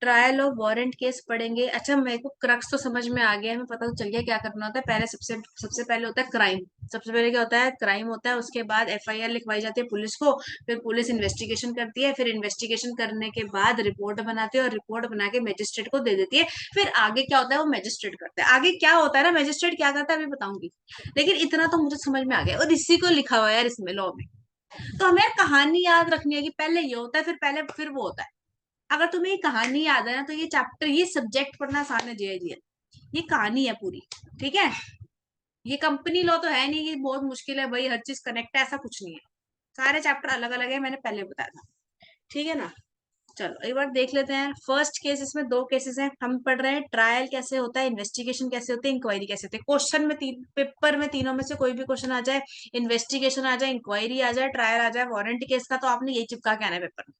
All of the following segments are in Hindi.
ट्रायल ऑफ वारंट केस पढ़ेंगे। अच्छा, मेरे को क्रक्स तो समझ में आ गया है, हमें पता तो चल गया क्या करना होता है। पहले सबसे सबसे पहले होता है क्राइम। सबसे पहले क्या होता है? क्राइम होता है, उसके बाद एफआईआर लिखवाई जाती है पुलिस को, फिर पुलिस इन्वेस्टिगेशन करती है, फिर इन्वेस्टिगेशन करने के बाद रिपोर्ट बनाती है और रिपोर्ट बना के मजिस्ट्रेट को दे देती है। फिर आगे क्या होता है वो मजिस्ट्रेट करता है। आगे क्या होता है ना, मजिस्ट्रेट क्या करता है अभी बताऊंगी, लेकिन इतना तो मुझे समझ में आ गया और इसी को लिखा हुआ है यार इसमें लॉ में। तो हमें यार कहानी याद रखनी है कि पहले ये होता है फिर पहले फिर वो होता है। अगर तुम्हें ये कहानी याद है ना तो ये चैप्टर ये सब्जेक्ट पढ़ना आसान है जी। ये कहानी है पूरी, ठीक है। ये कंपनी लॉ तो है नहीं, ये बहुत मुश्किल है भाई, हर चीज कनेक्ट है ऐसा कुछ नहीं है। सारे चैप्टर अलग अलग है, मैंने पहले बताया था, ठीक है ना। चलो एक बार देख लेते हैं। फर्स्ट केस, इसमें दो केसेस हैं, हम पढ़ रहे हैं ट्रायल कैसे होता है, इन्वेस्टिगेशन कैसे होती है, इंक्वायरी कैसे होती है। क्वेश्चन में तीन पेपर में तीनों में से कोई भी क्वेश्चन आ जाए, इन्वेस्टिगेशन आ जाए, इंक्वायरी आ जाए, ट्रायल आ जाए, वारंट केस का, तो आपने यही चिपका के आना है पेपर में,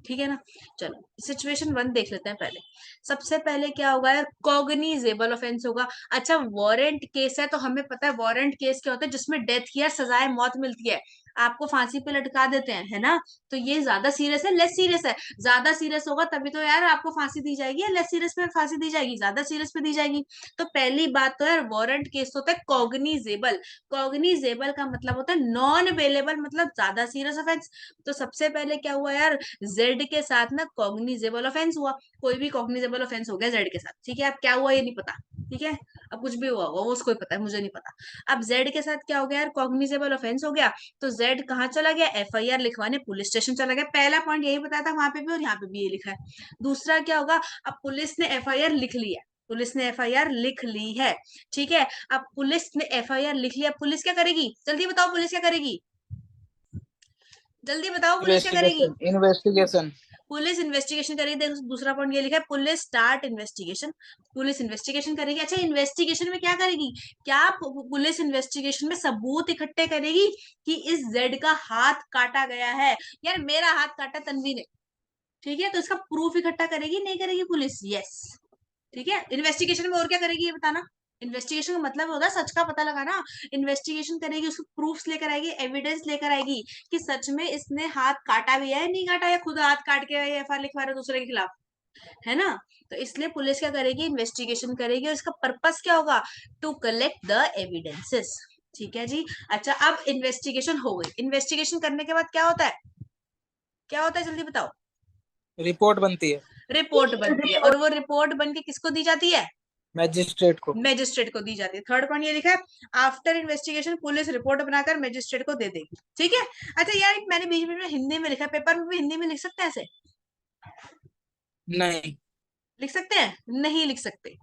ठीक है ना। चलो सिचुएशन वन देख लेते हैं पहले। सबसे पहले क्या होगा यार, कॉग्निजेबल ऑफेंस होगा। अच्छा, वारंट केस है तो हमें पता है वारंट केस क्या होता है, जिसमें डेथ की या सजाए मौत मिलती है, आपको फांसी पे लटका देते हैं, है ना। तो ये ज्यादा सीरियस है लेस सीरियस है? ज्यादा सीरियस होगा तभी तो यार आपको फांसी दी जाएगी, या लेस सीरियस में फांसी दी जाएगी? ज्यादा सीरियस पे दी जाएगी। तो पहली बात तो यार वारंट केस होता है कॉग्निजेबल। कॉग्निजेबल का मतलब होता है नॉन अवेलेबल, मतलब ज्यादा सीरियस ऑफेंस। तो सबसे पहले क्या हुआ यार, जेड के साथ ना कॉग्निजेबल ऑफेंस हुआ। कोई भी कॉग्निजेबल ऑफेंस हो गया जेड के साथ, ठीक है। अब क्या हुआ ये नहीं पता, ठीक है। अब कुछ भी हुआ होगा वो उसको ही पता है, मुझे नहीं पता। अब जेड के साथ क्या हो गया यार, कॉग्निजेबल ऑफेंस हो गया। तो जेड कहाँ चला गया, एफआईआर लिखवाने पुलिस स्टेशन चला गया। पहला पॉइंट यही बताया था वहां पे भी और यहाँ पे भी ये लिखा है। दूसरा क्या होगा, अब पुलिस ने एफआईआर लिख ली है, पुलिस ने एफआईआर लिख ली है, ठीक है। अब पुलिस ने एफआईआर लिख लिया, पुलिस क्या करेगी जल्दी बताओ, पुलिस क्या करेगी? जल्दी बताओ पुलिस क्या करेगी? Investigation investigation. पुलिस इन्वेस्टिगेशन करेगी। देखो दूसरा पॉइंट ये लिखा है, police start investigation. Police investigation करेगी। अच्छा, इन्वेस्टिगेशन में क्या करेगी? क्या पुलिस इन्वेस्टिगेशन में सबूत इकट्ठे करेगी कि इस जेड का हाथ काटा गया है? यार मेरा हाथ काटा तन्वी ने, ठीक है, तो इसका प्रूफ इकट्ठा करेगी नहीं करेगी पुलिस? यस, ठीक है। इन्वेस्टिगेशन में और क्या करेगी ये बताना। इन्वेस्टिगेशन का मतलब होगा सच का पता लगाना। इन्वेस्टिगेशन करेगी, उसको प्रूफ्स लेकर आएगी, एविडेंस लेकर आएगी कि सच में इसने हाथ काटा भी है नहीं काटा, या खुद हाथ काट के एफआईआर लिखवा रहा है दूसरे के खिलाफ, है ना। तो इसलिए पुलिस क्या करेगी, इन्वेस्टिगेशन करेगी, और इसका पर्पस क्या होगा, टू कलेक्ट द एविडेंसेस, ठीक है जी। अच्छा, अब इन्वेस्टिगेशन हो गई, इन्वेस्टिगेशन करने के बाद क्या होता है, क्या होता है जल्दी बताओ? रिपोर्ट बनती है रिपोर्ट बनती है, और वो रिपोर्ट बन के किसको दी जाती है? मैजिस्ट्रेट को। मैजिस्ट्रेट को दी जाती है। थर्ड पॉइंट ये लिखा है, आफ्टर इन्वेस्टिगेशन पुलिस रिपोर्ट बनाकर मैजिस्ट्रेट को दे देगी, ठीक है। अच्छा यार, मैंने बीच बीच में हिंदी में लिखा है, पेपर में भी हिंदी में लिख सकते हैं ऐसे? नहीं। लिख सकते हैं? नहीं लिख सकते,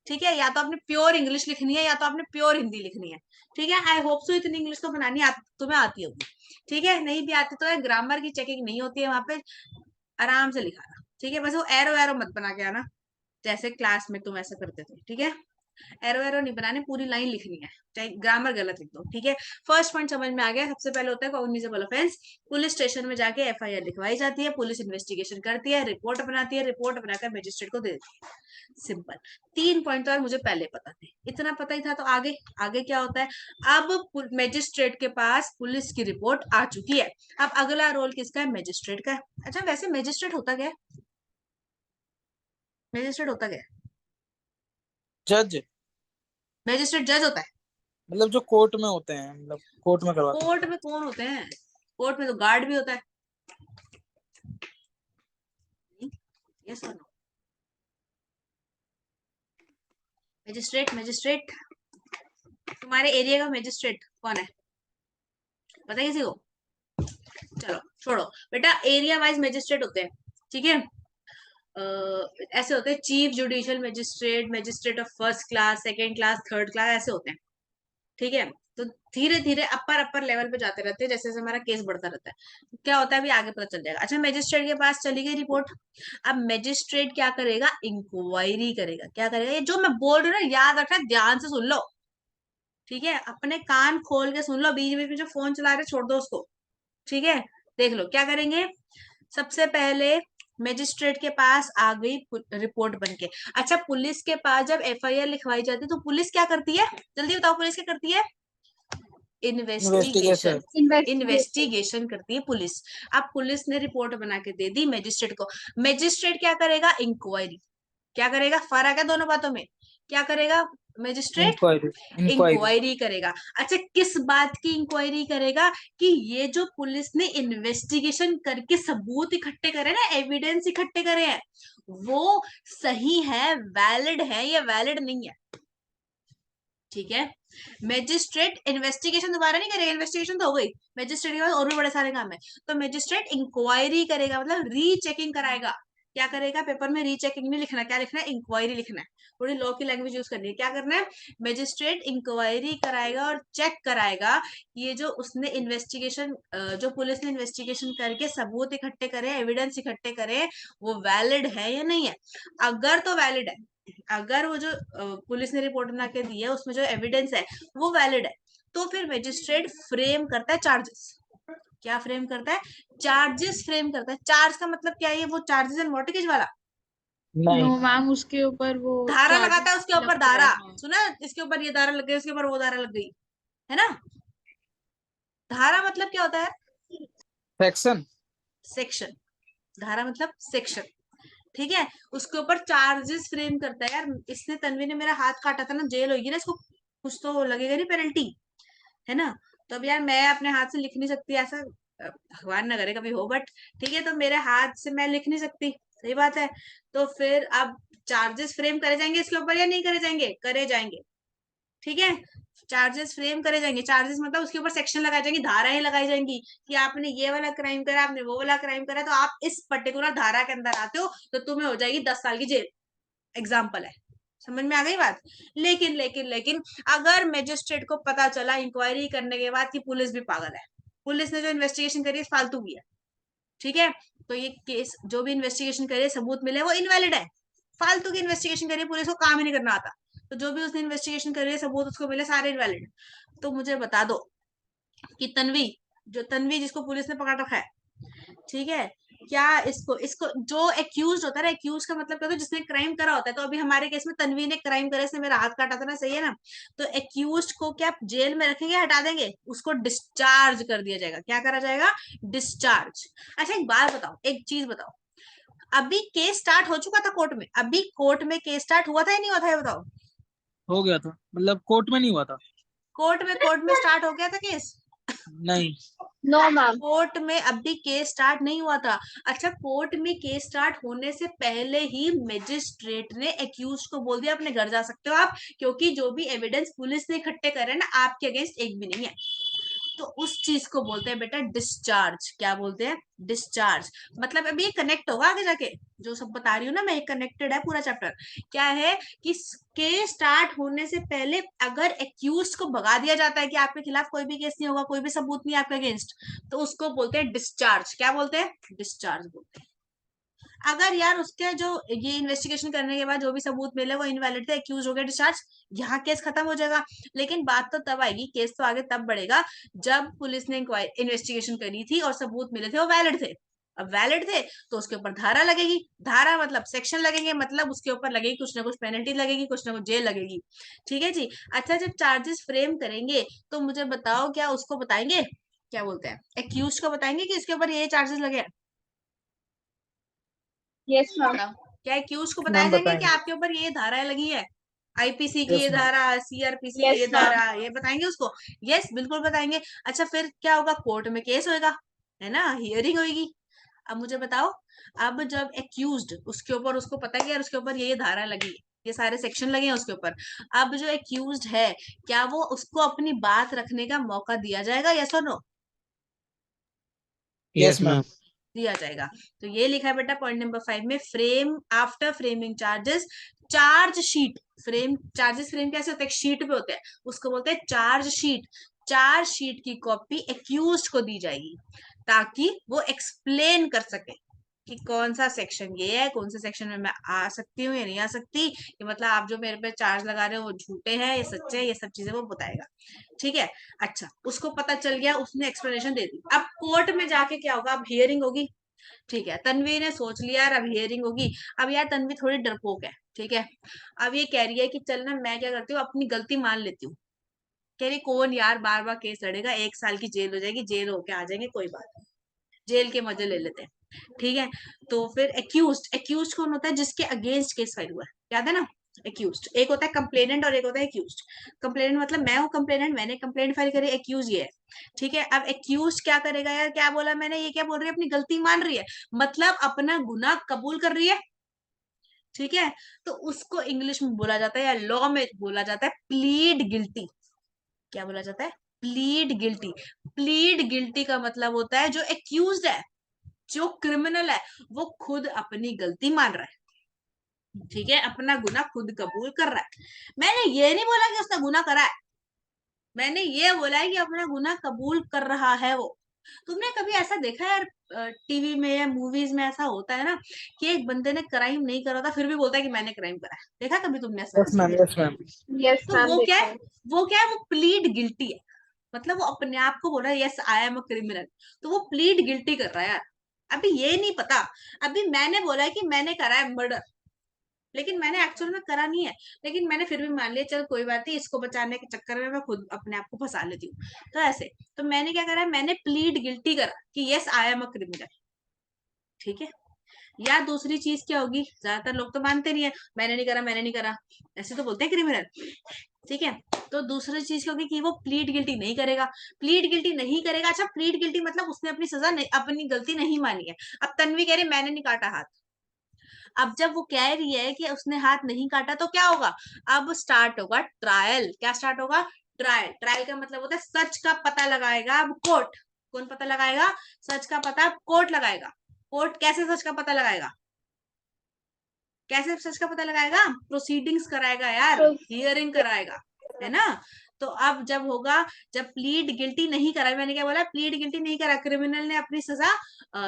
ठीक है। या तो आपने प्योर इंग्लिश लिखनी है या तो आपने प्योर हिंदी लिखनी है, ठीक है। आई होप सो इतनी इंग्लिश तो बनानी तुम्हें आती होगी, ठीक है। नहीं भी आती तो ग्रामर की चेकिंग नहीं होती है वहां पे, आराम से लिखाना, ठीक है। बस वो एरो एरो मत बना के आना, जैसे क्लास में तुम ऐसा करते थे, ठीक है। एरो एरो नहीं बनाने, पूरी लाइन लिखनी है, चाहे ग्रामर गलत लिख दो, ठीक है। फर्स्ट पॉइंट समझ में आ गया। सबसे पहले होता है कॉग्निजेबल ऑफेंस, पुलिस स्टेशन में जाके एफआईआर लिखवाई जाती है, पुलिस इन्वेस्टिगेशन करती है, रिपोर्ट बनाती है, रिपोर्ट बनाकर मजिस्ट्रेट को दे देती है। सिंपल। तीन पॉइंट तो यार मुझे पहले पता थे, इतना पता ही था। तो आगे आगे क्या होता है, अब मजिस्ट्रेट के पास पुलिस की रिपोर्ट आ चुकी है। अब अगला रोल किसका है, मजिस्ट्रेट का है। अच्छा वैसे मजिस्ट्रेट होता क्या है, मजिस्ट्रेट होता क्या है? जज। मजिस्ट्रेट जज होता है? मतलब जो कोर्ट में होते हैं, मतलब कोर्ट में करवाते हैं। कोर्ट में कौन होते हैं? कोर्ट में तो गार्ड भी होता है। ये सुनो, मजिस्ट्रेट मजिस्ट्रेट, तुम्हारे एरिया का मजिस्ट्रेट कौन है, पता है किसी को? चलो छोड़ो बेटा, एरिया वाइज मजिस्ट्रेट होते हैं, ठीक है। ऐसे होते हैं chief judicial magistrate, magistrate of first class, second class, third class, ऐसे होते हैं, ठीक है। तो धीरे धीरे अपर अपर लेवल पे जाते रहते हैं, जैसे जैसे हमारा केस बढ़ता रहता है। क्या होता है अभी आगे पता चल जाएगा। अच्छा, मजिस्ट्रेट के पास चली गई रिपोर्ट। अब मजिस्ट्रेट क्या करेगा, इंक्वायरी करेगा। क्या करेगा, ये जो मैं बोल रही हूँ ना याद रखना, ध्यान से सुन लो, ठीक है। अपने कान खोल के सुन लो, बीच बीच में जो फोन चला रहे छोड़ दो उसको, ठीक है। देख लो क्या करेंगे। सबसे पहले मजिस्ट्रेट के पास आ गई रिपोर्ट बन के। अच्छा, पुलिस के पास जब एफआईआर लिखवाई जाती है तो पुलिस क्या करती है, जल्दी बताओ पुलिस क्या करती है? इन्वेस्टिगेशन। इन्वेस्टिगेशन। इन्वेस्टिगेशन करती है पुलिस। अब पुलिस ने रिपोर्ट बना के दे दी मैजिस्ट्रेट को। मैजिस्ट्रेट क्या करेगा? इंक्वायरी। क्या करेगा? फर्क है दोनों बातों में। क्या करेगा मैजिस्ट्रेट? इंक्वायरी। इंक्वायरी। इंक्वायरी करेगा। अच्छा, किस बात की इंक्वायरी करेगा? कि ये जो पुलिस ने इन्वेस्टिगेशन करके सबूत इकट्ठे करे ना, एविडेंस इकट्ठे करे हैं, वो सही है, वैलिड है या वैलिड नहीं है। ठीक है। मैजिस्ट्रेट इन्वेस्टिगेशन दोबारा नहीं करेगा, इन्वेस्टिगेशन तो हो गई। मैजिस्ट्रेट के पास और भी बड़े सारे काम है, तो मैजिस्ट्रेट इंक्वायरी करेगा, मतलब रीचेकिंग कराएगा। क्या करेगा? पेपर में रीचेकिंग नहीं लिखना, क्या लिखना है? इंक्वायरी लिखना है। थोड़ी लॉ की लैंग्वेज यूज करनी है। क्या करना है? मैजिस्ट्रेट इंक्वायरी कराएगा और चेक कराएगा ये जो उसने इन्वेस्टिगेशन, जो पुलिस ने इन्वेस्टिगेशन करके सबूत इकट्ठे करे, एविडेंस इकट्ठे करे, वो वैलिड है या नहीं है। अगर तो वैलिड है, अगर वो जो पुलिस ने रिपोर्ट बना के दी है उसमें जो एविडेंस है वो वैलिड है, तो फिर मजिस्ट्रेट फ्रेम करता है चार्जेस। क्या फ्रेम करता है? चार्जेस फ्रेम करता है। चार्ज का मतलब क्या है? ये वो चार्जेस एंड मॉर्टगेज वाला नहीं। नो मैम, उसके ऊपर वो धारा लगाता है, चार्जेस उसके ऊपर लगता है। धारा। हाँ। सुना? इसके ऊपर ये धारा लग गई, उसके ऊपर वो धारा लग गई, है ना। धारा मतलब क्या होता है? सेक्शन। सेक्शन। धारा मतलब सेक्शन। ठीक है। उसके ऊपर चार्जेस फ्रेम करता है। यार इसने, तन्वी ने मेरा हाथ काटा था ना, जेल होगी ना इसको, कुछ तो लगेगा नहीं, पेनल्टी, है ना। तो अब यार मैं अपने हाथ से लिख नहीं सकती ऐसा, भगवान ना करे कभी हो, बट ठीक है, तो मेरे हाथ से मैं लिख नहीं सकती, सही बात है। तो फिर अब चार्जेस फ्रेम करे जाएंगे इसके ऊपर या नहीं करे जाएंगे? करे जाएंगे। ठीक है। चार्जेस फ्रेम करे जाएंगे। चार्जेस मतलब उसके ऊपर सेक्शन लगाए जाएंगे, धाराएं लगाई जाएंगी कि आपने ये वाला क्राइम करा, आपने वो वाला क्राइम करा, तो आप इस पर्टिकुलर धारा के अंदर आते हो, तो तुम्हें हो जाएगी 10 साल की जेल। एग्जाम्पल है। समझ में आ गई बात? लेकिन लेकिन लेकिन अगर मैजिस्ट्रेट को पता चला इंक्वायरी करने के बाद कि पुलिस भी पागल है, पुलिस ने जो इन्वेस्टिगेशन करी है फालतू की है, ठीक है, तो ये केस जो भी इन्वेस्टिगेशन करे, सबूत मिले, वो इनवैलिड है। फालतू की इन्वेस्टिगेशन करी, पुलिस को काम ही नहीं करना आता, तो जो भी उसने इन्वेस्टिगेशन करी है, सबूत उसको मिले, सारे इनवैलिड। तो मुझे बता दो कि तन्वी, जो तन्वी जिसको पुलिस ने पकड़ रखा है, ठीक है, क्या इसको इसको जो एक्यूज होता है ना, एक्यूज का मतलब क्या होता है? जिसने क्राइम करा होता है। तो अभी हमारे केस में तन्वी ने क्राइम करा, इसने मेरा हाथ काटा था ना, सही है ना। तो एक्यूज को क्या जेल में रखेंगे, हटा देंगे? उसको डिस्चार्ज कर दिया जाएगा। क्या करा जाएगा? डिस्चार्ज। अच्छा एक बात बताओ, एक चीज बताओ, अभी केस स्टार्ट हो चुका था कोर्ट में? अभी कोर्ट में केस स्टार्ट हुआ था या नहीं हुआ था, ये बताओ। हो गया था, मतलब कोर्ट में नहीं हुआ था। कोर्ट में स्टार्ट हो गया था केस? नहीं। No ma'am. कोर्ट में अभी केस स्टार्ट नहीं हुआ था। अच्छा, कोर्ट में केस स्टार्ट होने से पहले ही मजिस्ट्रेट ने एक्यूज को बोल दिया अपने घर जा सकते हो आप, क्योंकि जो भी एविडेंस पुलिस ने इकट्ठे करे ना, आपके अगेंस्ट एक भी नहीं है। तो उस चीज को बोलते हैं बेटा डिस्चार्ज। क्या बोलते हैं? डिस्चार्ज। मतलब अभी ये कनेक्ट होगा आगे जाके, जो सब बता रही हूँ ना मैं, ये कनेक्टेड है पूरा चैप्टर। क्या है कि केस स्टार्ट होने से पहले अगर एक्यूज को भगा दिया जाता है कि आपके खिलाफ कोई भी केस नहीं होगा, कोई भी सबूत नहीं है आपके अगेंस्ट, तो उसको बोलते हैं डिस्चार्ज। क्या बोलते हैं? डिस्चार्ज बोलते हैं। अगर यार उसके जो ये इन्वेस्टिगेशन करने के बाद जो भी सबूत मिले वो इनवैलिड थे, एक्यूज हो गया, डिस्चार्ज, यहाँ केस खत्म हो जाएगा। लेकिन बात तो तब आएगी, केस तो आगे तब बढ़ेगा जब पुलिस ने इन्वेस्टिगेशन करी थी और सबूत मिले थे वो वैलिड थे। अब वैलिड थे तो उसके ऊपर धारा लगेगी। धारा मतलब सेक्शन लगेंगे, मतलब उसके ऊपर लगेगी कुछ ना कुछ पेनल्टी लगेगी, कुछ ना कुछ जेल लगेगी। ठीक है जी। अच्छा, जब चार्जेस फ्रेम करेंगे तो मुझे बताओ, क्या उसको बताएंगे, क्या बोलते हैं, एक्यूज को बताएंगे कि इसके ऊपर ये चार्जेस लगे? Yes ma'am. बताओ, क्या एक्यूज को बताया मैम जाएंगे कि बताएंगे। आपके ऊपर ये धाराएं लगी है, आईपीसी की यस ये मैम। धारा, सीआरपीसी की ये यस मैम। धारा, ये बताएंगे उसको? यस बिल्कुल बताएंगे। अच्छा फिर क्या होगा? कोर्ट में केस होएगा, है ना, हियरिंग होगी। अब मुझे बताओ, अब जब एक्यूज्ड, उसके ऊपर उसको पता है कि यार उसके ऊपर ये धारा लगी है, ये सारे सेक्शन लगे हैं उसके ऊपर, अब जो एक्यूज्ड है, क्या वो उसको अपनी बात रखने का मौका दिया जाएगा, यस और नो? Yes ma'am. दिया जाएगा। तो ये लिखा है बेटा पॉइंट नंबर 5 में, frame after framing charges, charge sheet. Frame charges frame कैसे होते हैं? शीट पे होते हैं, उसको बोलते हैं चार्ज शीट। चार्ज शीट की कॉपी एक्यूज को दी जाएगी ताकि वो एक्सप्लेन कर सके कि कौन सा सेक्शन ये है, कौन से सेक्शन में मैं आ सकती हूँ या नहीं आ सकती, कि मतलब आप जो मेरे पे चार्ज लगा रहे हो वो झूठे हैं, ये सच्चे हैं, ये सब चीजें वो बताएगा। ठीक है। अच्छा, उसको पता चल गया, उसने एक्सप्लेनेशन दे दी। अब कोर्ट में जाके क्या होगा? अब हियरिंग होगी। ठीक है, तन्वी ने सोच लिया यार अब हियरिंग होगी। अब यार तन्वी थोड़ी डरपोक है, ठीक है। अब ये कह रही है कि चल ना, मैं क्या करती हूँ, अपनी गलती मान लेती हूँ, कह रही कौन यार बार बार केस लड़ेगा, 1 साल की जेल हो जाएगी, जेल होके आ जाएंगे, कोई बात नहीं, जेल के मजे ले लेते हैं। ठीक है, तो फिर एक्यूज्ड कौन होता है? जिसके अगेंस्ट केस फाइल हुआ है, याद है ना? एक्यूज्ड एक होता है कंप्लेनेंट और एक होता है एक्यूज्ड। कंप्लेनेंट मतलब मैं हूँ कंप्लेनेंट, मैंने कंप्लेंट फाइल करी, एक्यूज ये है। ठीक है, अब एक्यूज क्या करेगा यार? क्या बोला मैंने? ये क्या बोल रही है? अपनी गलती मान रही है, मतलब अपना गुनाह कबूल कर रही है। ठीक है, तो उसको इंग्लिश में बोला जाता है या लॉ में बोला जाता है प्लीड गिल्टी। क्या बोला जाता है? Plead guilty. प्लीड गिल्टी का मतलब होता है जो एक्यूज है, जो क्रिमिनल है, वो खुद अपनी गलती मान रहा है। ठीक है, अपना गुनाह खुद कबूल कर रहा है। मैंने ये नहीं बोला कि उसने गुनाह करा है, मैंने ये बोला है कि अपना गुनाह कबूल कर रहा है वो। तुमने कभी ऐसा देखा है यार, टीवी में या मूवीज में ऐसा होता है ना कि एक बंदे ने क्राइम नहीं करा था फिर भी बोलता है कि मैंने क्राइम करा है? देखा कभी तुमने ऐसा? Yes ma'am, yes ma'am. Yes तो मैम, वो क्या देखा है? है। वो क्या है? वो प्लीड गिल्टी है, मतलब वो अपने आप को बोल रहा है yes I am a criminal, तो वो प्लीड गिल्टी कर रहा है यार। अभी ये नहीं पता, अभी मैंने बोला है कि मैंने करा है मर्डर, लेकिन मैंने एक्चुअल में करा नहीं है, लेकिन मैंने फिर भी मान लिया चल कोई बात नहीं, इसको बचाने के चक्कर में मैं खुद अपने आप को फंसा लेती हूँ। तो ऐसे, तो मैंने क्या करा है? मैंने प्लीड गिल्टी करा कि yes I am a criminal. ठीक है, या दूसरी चीज क्या होगी? ज्यादातर लोग तो मानते नहीं है, मैंने नहीं करा, मैंने नहीं करा, ऐसे तो बोलते हैं क्रिमिनल। ठीक है, तो दूसरी चीज क्या होगी कि वो प्लीड गिल्टी नहीं करेगा। प्लीड गिल्टी नहीं करेगा, अच्छा प्लीड गिल्टी मतलब उसने अपनी सजा नहीं, अपनी गलती नहीं मानी है। अब तन्वी कह रही मैंने नहीं काटा हाथ, अब जब वो कह रही है कि उसने हाथ नहीं काटा तो क्या होगा? अब स्टार्ट होगा ट्रायल। क्या स्टार्ट होगा? ट्रायल। ट्रायल का मतलब होता है सच का पता लगाएगा अब कोर्ट। कौन पता लगाएगा? सच का पता कोर्ट लगाएगा। कोर्ट कैसे सच का पता लगाएगा? कैसे सच का पता लगाएगा? प्रोसीडिंग्स कराएगा यार, तो हियरिंग कराएगा, है ना? तो अब जब होगा, जब प्लीड गिल्टी नहीं करा, मैंने क्या बोला? प्लीड गिल्टी नहीं करा, क्रिमिनल ने अपनी सजा,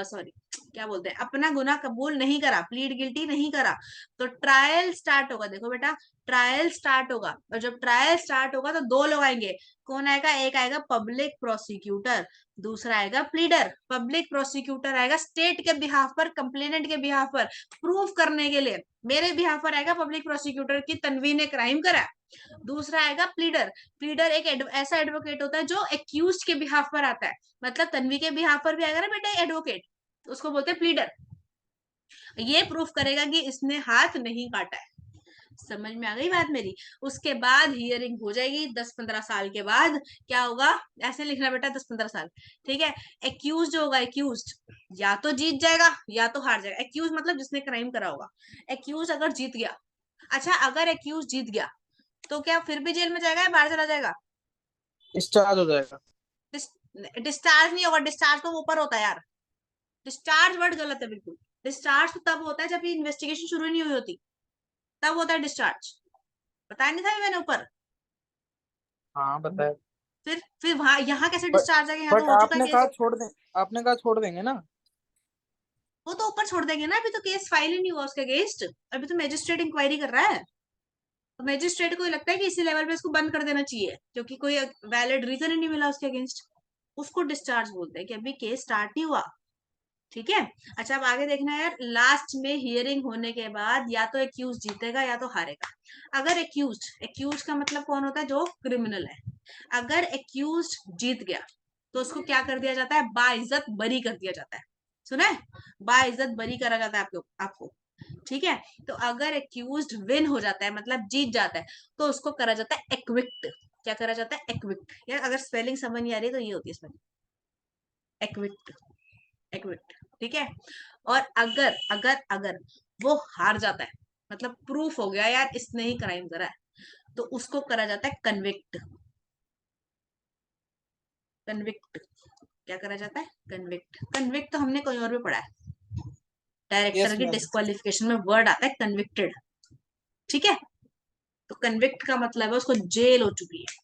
सॉरी क्या बोलते हैं, अपना गुनाह कबूल नहीं करा, प्लीड गिल्टी नहीं करा, तो ट्रायल स्टार्ट होगा। देखो बेटा, ट्रायल स्टार्ट होगा, और जब ट्रायल स्टार्ट होगा तो दो लोग आएंगे। कौन आएगा? एक आएगा पब्लिक प्रोसिक्यूटर, दूसरा आएगा प्लीडर। पब्लिक प्रोसिक्यूटर आएगा स्टेट के बिहाफ पर, कंप्लेनेंट के बिहाफ पर, प्रूफ करने के लिए। मेरे बिहाफ पर आएगा पब्लिक प्रोसिक्यूटर की तन्वी ने क्राइम करा। दूसरा आएगा प्लीडर। प्लीडर एक ऐसा एडवोकेट होता है जो एक्यूज के बिहाफ पर आता है, मतलब तन्वी के बिहाफ पर भी आएगा ना बेटा एडवोकेट, उसको बोलते हैं प्लीडर। ये प्रूफ करेगा कि इसने हाथ नहीं काटा है। समझ में आ गई बात मेरी? उसके बाद हियरिंग हो जाएगी 10-15 साल के बाद। क्या होगा? ऐसे लिखना बेटा, 10-15 साल। ठीक है, एक्यूज जो होगा, एक्यूज या तो जीत जाएगा या तो हार जाएगा। एक्यूज मतलब जिसने क्राइम करा होगा। एक्यूज अगर जीत गया, अच्छा अगर एक्यूज जीत गया तो क्या फिर भी जेल में जाएगा या बाहर चला जाएगा? डिस्चार्ज हो जाएगा। डिस्चार्ज नहीं होगा, डिस्चार्ज तो ऊपर होता है यार। डिस्चार्ज वर्ड गलत है बिल्कुल। डिस्चार्ज तो तब होता है जब इन्वेस्टिगेशन शुरू नहीं हुई होती, तब होता है डिस्चार्ज। बताया नहीं था मैंने ऊपर? हाँ बताए। फिर वहां यहाँ कैसे बट डिस्चार्ज आ गया? यहाँ तो बट हो चुका है आपने कहा केस। छोड़ दे, आपने कहा छोड़ देंगे ना। वो तो ऊपर छोड़ देंगे ना, अभी तो केस फाइल ही नहीं हुआ उसके अगेंस्ट, अभी तो मैजिस्ट्रेट इंक्वायरी कर रहा है। तो मैजिस्ट्रेट को लगता है कि इसी लेवल पे इसको बंद कर देना चाहिए, क्योंकि कोई वैलिड रीजन ही नहीं मिला उसके अगेंस्ट। उसको डिस्चार्ज बोलते हैं कि अभी केस स्टार्ट नहीं हुआ। ठीक है, अच्छा अब आगे देखना है यार, लास्ट में हियरिंग होने के बाद या तो एक्यूज जीतेगा या तो हारेगा। अगर एक्यूज, एक्यूज का मतलब कौन होता है? जो क्रिमिनल है। अगर एक्यूज जीत गया तो उसको क्या कर दिया जाता है? बाइज्जत बरी कर दिया जाता है। सुना है? बाइज्जत बरी करा जाता है आपको। ठीक है, तो अगर एक्यूज विन हो जाता है, मतलब जीत जाता है, तो उसको करा जाता है एक्विक्ट। क्या करा जाता है? एक्विक्ट। यार अगर स्पेलिंग समझ नहीं आ रही तो ये होती है स्पेलिंग, एक्विक्ट। एक्विक्ट। ठीक है, और अगर अगर अगर वो हार जाता है, मतलब प्रूफ हो गया यार इसने ही क्राइम करा है, तो उसको करा जाता है कन्विक्ट। कन्विक्ट। क्या करा जाता है? कन्विक्ट। कन्विक्ट तो हमने कहीं और भी पढ़ा है, डायरेक्टर यस की मैम। डिस्क्वालिफिकेशन में वर्ड आता है कन्विक्टेड। ठीक है, तो कन्विक्ट का मतलब है उसको जेल हो चुकी है।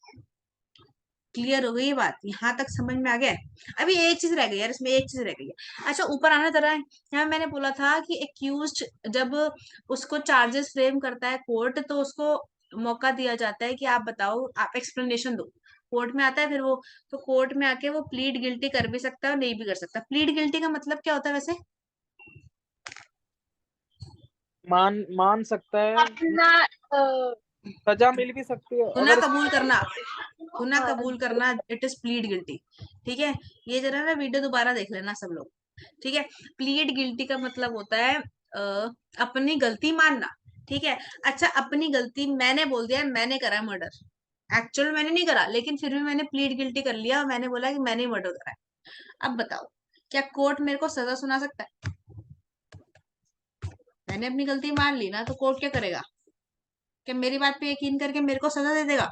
क्लियर हो गई ये बात? यहाँ तक समझ में आ गया? अभी एक चीज रह गई यार, इसमें एक चीज रह गई है। अच्छा ऊपर आना जरा, यहाँ मैंने बोला था कि एक्यूज जब उसको चार्जेस फ्रेम करता है कोर्ट, तो उसको मौका दिया जाता है कि आप बताओ, आप एक्सप्लेनेशन दो। कोर्ट में आता है फिर वो, तो कोर्ट में आके वो प्लीड गिल्टी कर भी सकता है और नहीं भी कर सकता। प्लीड गिल्टी का मतलब क्या होता है वैसे? मान मान सकता है। अपना सजा मिल भी सकती है गुनाह अगर। कबूल करना। गुनाह कबूल करना, इट इज प्लीड गिल्टी। ठीक है, ये जरा ना वीडियो दोबारा देख लेना सब लोग। ठीक है, प्लीड गिल्टी का मतलब होता है अपनी गलती मानना। ठीक है, अच्छा अपनी गलती मैंने बोल दिया मैंने करा मर्डर, एक्चुअल मैंने नहीं करा, लेकिन फिर भी मैंने प्लीड गिल्टी कर लिया और मैंने बोला कि मैंने मर्डर करा है। अब बताओ, क्या कोर्ट मेरे को सजा सुना सकता है? मैंने अपनी गलती मान ली ना, तो कोर्ट क्या करेगा? क्या मेरी बात पे यकीन करके मेरे को सजा दे देगा?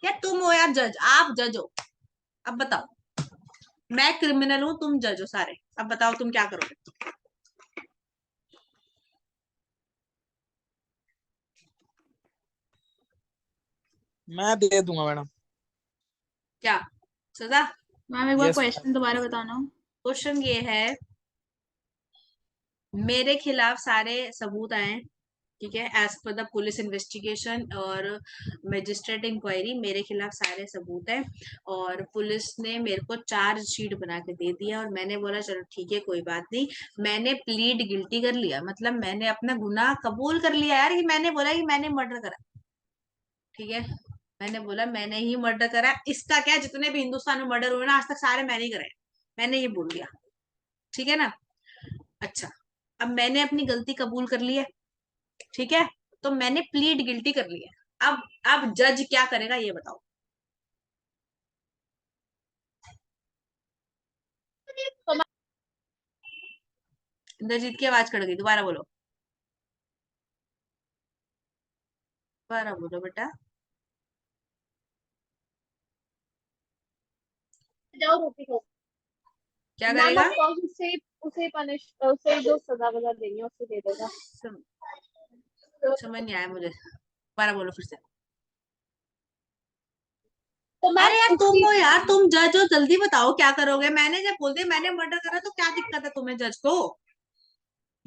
यार तुम हो यार जज, आप जज हो। अब बताओ, मैं क्रिमिनल हूं, तुम जज हो सारे। अब बताओ तुम क्या करोगे? मैं दे दूंगा मैडम। क्या सजा? मैम एक बार यस। क्वेश्चन दोबारा बताना। क्वेश्चन ये है, मेरे खिलाफ सारे सबूत आए, ठीक है, as per the police investigation और मजिस्ट्रेट इंक्वायरी मेरे खिलाफ सारे सबूत हैं, और पुलिस ने मेरे को चार्जशीट बना के दे दिया, और मैंने बोला चलो ठीक है कोई बात नहीं, मैंने प्लीड गिल्टी कर लिया, मतलब मैंने अपना गुनाह कबूल कर लिया यार, कि मैंने बोला कि मैंने मर्डर करा। ठीक है, मैंने बोला मैंने ही मर्डर करा। इसका क्या, जितने भी हिंदुस्तान में मर्डर हुए ना आज तक सारे मैंने ही करे, मैंने ये बोल दिया। ठीक है ना? अच्छा, अब मैंने अपनी गलती कबूल कर ली है, ठीक है, तो मैंने प्लीड गिल्टी कर ली है। अब जज क्या करेगा ये बताओ। तो मैम इंद्रजीत की आवाज कट गई, दोबारा बोलो, दोबारा बोलो बेटा। जाओ रोटी खाओ। क्या मैम करेगा? ऑफ कोर्स उसे उसे पनिश उसे जो सजा वजा देनी है उसे दे देगा। सम, समझ नहीं आया मुझे, दोबारा बोलो फिर से। तो मैम अरे यार तुम उसी हो यार, तुम जज हो, जल्दी बताओ क्या करोगे? मैंने जब बोल दिया मैंने मर्डर करा, तो क्या दिक्कत है तुम्हें जज को?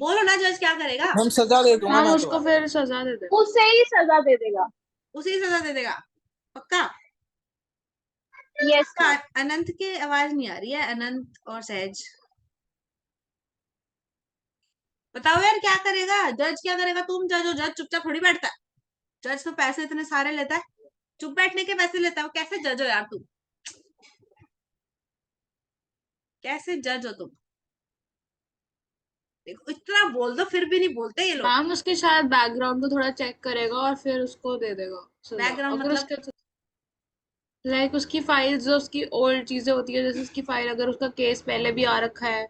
बोलो ना, जज क्या करेगा? मैम सजा दे दूंगा मैम मैं तो। उसको फिर सजा दे देगा। उसे ही सजा दे देगा। उसी सजा दे देगा? पक्का? यस का मैम। अनंत की आवाज नहीं आ रही है, अनंत और सहज बताओ यार क्या करेगा जज, क्या करेगा? तुम जज हो, जज चुपचाप थोड़ी बैठता है। जज तो पैसे इतने सारे लेता है, चुप बैठने के पैसे लेता है वो, कैसे जज हो यार तुम? कैसे जज हो तुम? देखो इतना बोल दो फिर भी नहीं बोलते ये लोग। मैम उसके शायद बैकग्राउंड को थोड़ा चेक करेगा और फिर उसको दे देगा सजा। बैकग्राउंड अगर मतलब? उसके लाइक उसकी फाइल्स जो उसकी ओल्ड चीजें होती है, जैसे उसकी फाइल अगर उसका केस पहले भी आ रखा है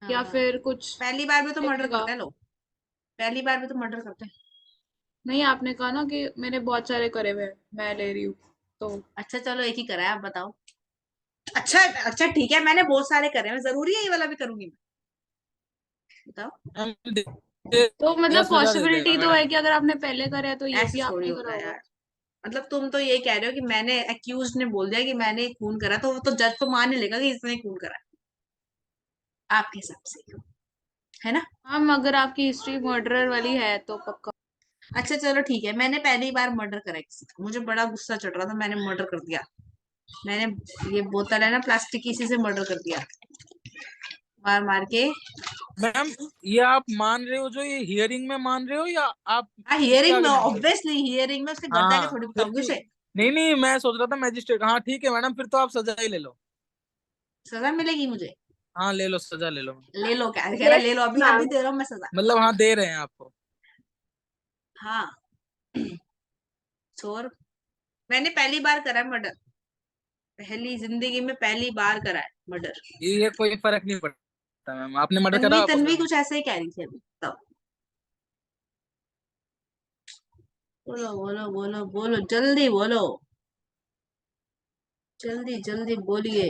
या हाँ, फिर कुछ पहली बार में तो मर्डर देखेगा। करते हैं लोग, पहली बार में तो मर्डर करते हैं। नहीं आपने कहा ना कि मैंने बहुत सारे करे हुए हैं, मैं ले रही हूँ तो। अच्छा चलो एक ही करा है, आप बताओ। अच्छा, अच्छा ठीक है, मैंने बहुत सारे करे हैं, जरूरी है ये वाला भी करूंगी मैं? बताओ। मैम तो देगा, मतलब सजा दे देगा पॉसिबिलिटी तो मैडम। है कि अगर आपने पहले करे हैं तो ये ऐसे भी थोड़ी आपने करा होता है होगा। यार, मतलब तुम तो ये कह रहे हो कि मैंने, एक्यूज ने बोल दिया कि मैंने खून करा, तो वो तो जज तो मान ही लेगा कि इसने खून करा है, आपके हिसाब से, है ना? हम अगर आपकी हिस्ट्री मर्डरर वाली है तो पक्का। अच्छा चलो ठीक है, मैंने पहली बार मर्डर करा किसी का, मुझे बड़ा गुस्सा चढ़ रहा था, मैंने मर्डर कर दिया। मैंने ये बोतल है ना प्लास्टिक की, इसी से मर्डर कर दिया, मार मार के। मैम ये आप मान रहे हो, जो ये हियरिंग में मान रहे हो, या आप हाँ इसके हियरिंग में, आगे मान रहे हो? ऑब्वियसली हियरिंग में, उसके घर जाके हाँ थोड़ी फिर बताऊंगी ठीक। उसे। नहीं नहीं, मैं सोच रहा था मैजिस्ट्रेट। हाँ ठीक है मैडम, फिर तो आप सजा ही ले लो। सजा मिलेगी मुझे? हाँ ले लो, सजा ले लो। ले लो क्या कह रहा है? ले लो, अभी अभी मैम दे रहा हूँ मैं सजा। मतलब हाँ दे रहे हैं आपको। हाँ छोर, मैंने पहली बार करा है मर्डर, पहली जिंदगी में पहली बार करा है मर्डर। ये कोई फर्क नहीं पड़ता मैम, आपने मर्डर करा, तन्वी वापस तन्वी कर दो। कुछ ऐसे ही कह रही थी अभी, तब। बोलो बोलो बोलो बोलो, जल्दी बोलो, जल्दी जल्दी बोलिए।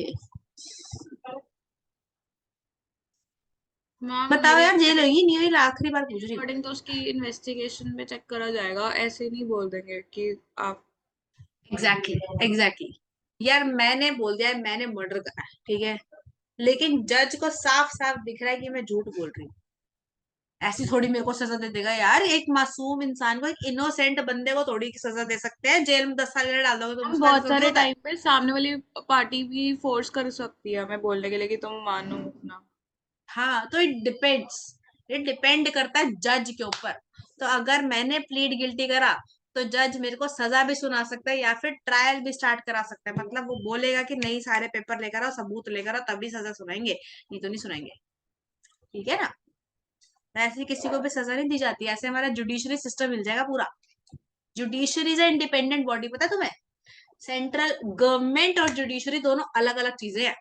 मैम बताओ मेरे यार, जेल होगी नहीं हुई, आखिरी बार पूछ रही हूँ। अकॉर्डिंग तो उसकी इन्वेस्टिगेशन में चेक करा जाएगा, ऐसे नहीं बोल देंगे कि आप। एग्जैक्टली एग्जैक्टली, यार मैंने बोल दिया है मैंने मर्डर करा है, ठीक है, लेकिन जज को साफ साफ दिख रहा है कि मैं झूठ बोल रही हूँ। ऐसी थोड़ी मेरे को सजा दे देगा यार, एक मासूम इंसान को, एक इनोसेंट बंदे को थोड़ी सजा दे सकते हैं? जेल में 10 साल के लिए डाल दोगे तो हम उसका ऐसा बहुत थोड़ी सारे होता है। टाइम पे सामने वाली पार्टी भी फोर्स कर सकती है हमें बोलने के लिए कि तुम मानो अपना। हाँ तो इट डिपेंड्स, इट डिपेंड करता है जज के ऊपर। तो अगर मैंने प्लीड गिल्टी करा तो जज मेरे को सजा भी सुना सकता है या फिर ट्रायल भी स्टार्ट करा सकता है। मतलब वो बोलेगा कि नहीं, सारे पेपर लेकर आओ, सबूत लेकर आओ, तभी सजा सुनाएंगे, नहीं तो नहीं सुनाएंगे। ठीक है ना? ऐसे किसी को भी सजा नहीं दी जाती, ऐसे हमारा जुडिशरी सिस्टम मिल जाएगा पूरा। जुडिशरी इज इंडिपेंडेंट बॉडी, पता है तुम्हें? सेंट्रल गवर्नमेंट और जुडिशरी दोनों अलग अलग चीजें हैं।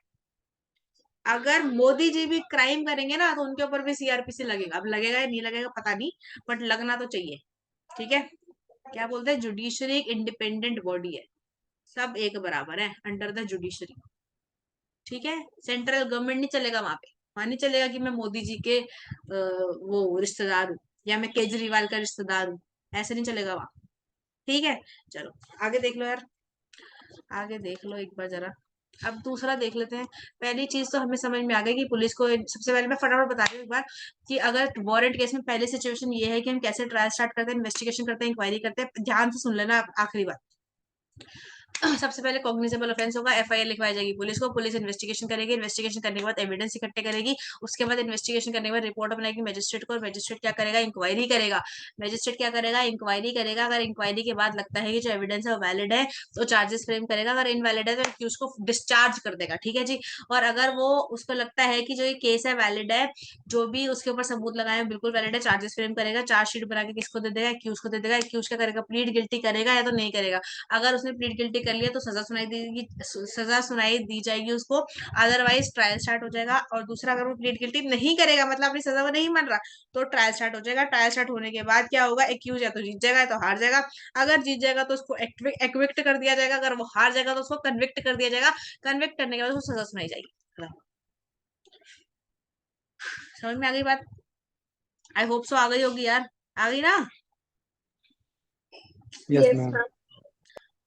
अगर मोदी जी भी क्राइम करेंगे ना, तो उनके ऊपर भी सीआरपीसी लगेगा। अब लगेगा या नहीं लगेगा पता नहीं, बट लगना तो चाहिए। ठीक है? क्या बोलते हैं, जुडिशरी एक इंडिपेंडेंट बॉडी है, सब एक बराबर है अंडर द जुडिशरी। ठीक है? सेंट्रल गवर्नमेंट नहीं चलेगा वहां पे। वहां नहीं चलेगा कि मैं मोदी जी के वो रिश्तेदार हूँ या मैं केजरीवाल का रिश्तेदार हूँ, ऐसे नहीं चलेगा वहां। ठीक है? चलो आगे देख लो यार, आगे देख लो एक बार जरा। अब दूसरा देख लेते हैं। पहली चीज तो हमें समझ में आ गई कि पुलिस को, सबसे पहले मैं फटाफट बता रही हूँ एक बार, कि अगर वारंट केस में पहली सिचुएशन ये है कि हम कैसे ट्रायल स्टार्ट करते हैं, इन्वेस्टिगेशन करते हैं, इंक्वायरी करते हैं। ध्यान से सुन लेना आखिरी बात। सबसे पहले कॉग्निजेबल ऑफेंस होगा, एफआईआर लिखवाई जाएगी पुलिस को, पुलिस इन्वेस्टिगेशन करेगी, इन्वेस्टिगेशन करने के बाद एविडेंस इकट्ठे करेगी, उसके बाद इन्वेस्टिगेशन करने के बाद रिपोर्ट बनाएगी मैजिस्ट्रेट को, और मैजिस्ट्रेट क्या करेगा, इंक्वायरी करेगा। मैजिस्ट्रेट क्या करेगा, इंक्वायरी करेगा। अगर इंक्वायरी के बाद लगता है कि जो एविडेंस है वो वैलिड है, तो चार्जेस फ्रेम करेगा। अगर इनवैलिड है तो एक्यूज को डिस्चार्ज कर देगा। ठीक है जी? और अगर वो, उसको लगता है कि जो ये केस है वैलिड है, जो भी उसके ऊपर सबूत लगाए हैं बिल्कुल वैलिड है, चार्जेस फ्रेम करेगा, चार्जशीट बना के किसको दे देगा, एक्यूज को दे देगा। एक्यूज क्या करेगा, प्लीड गिल्टी करेगा या तो नहीं करेगा। अगर उसने प्लीड गिल्टी कर लिया तो सजा सुनाई देगी, सजा सुनाई दी जाएगी उसको। अदरवाइज ट्रायल स्टार्ट हो जाएगा। और दूसरा, अगर वो प्लीड गिल्टी नहीं करेगा, मतलब अपनी सजा वो नहीं मान रहा, तो ट्रायल स्टार्ट हो जाएगा। ट्रायल स्टार्ट होने के बाद क्या होगा, एक्यूज या तो जीत जाएगा या तो हार जाएगा। अगर जीत जाएगा तो उसको एक्विक्ट कर दिया जाएगा, अगर वो हार जाएगा तो उसको कन्विक्ट कर दिया जाएगा। कन्विक्ट करने के बाद उसको सजा सुनाई जाएगी। समझ में आ गई बात? आई होप सो आ गई होगी यार, आ गई ना? Yes ma'am.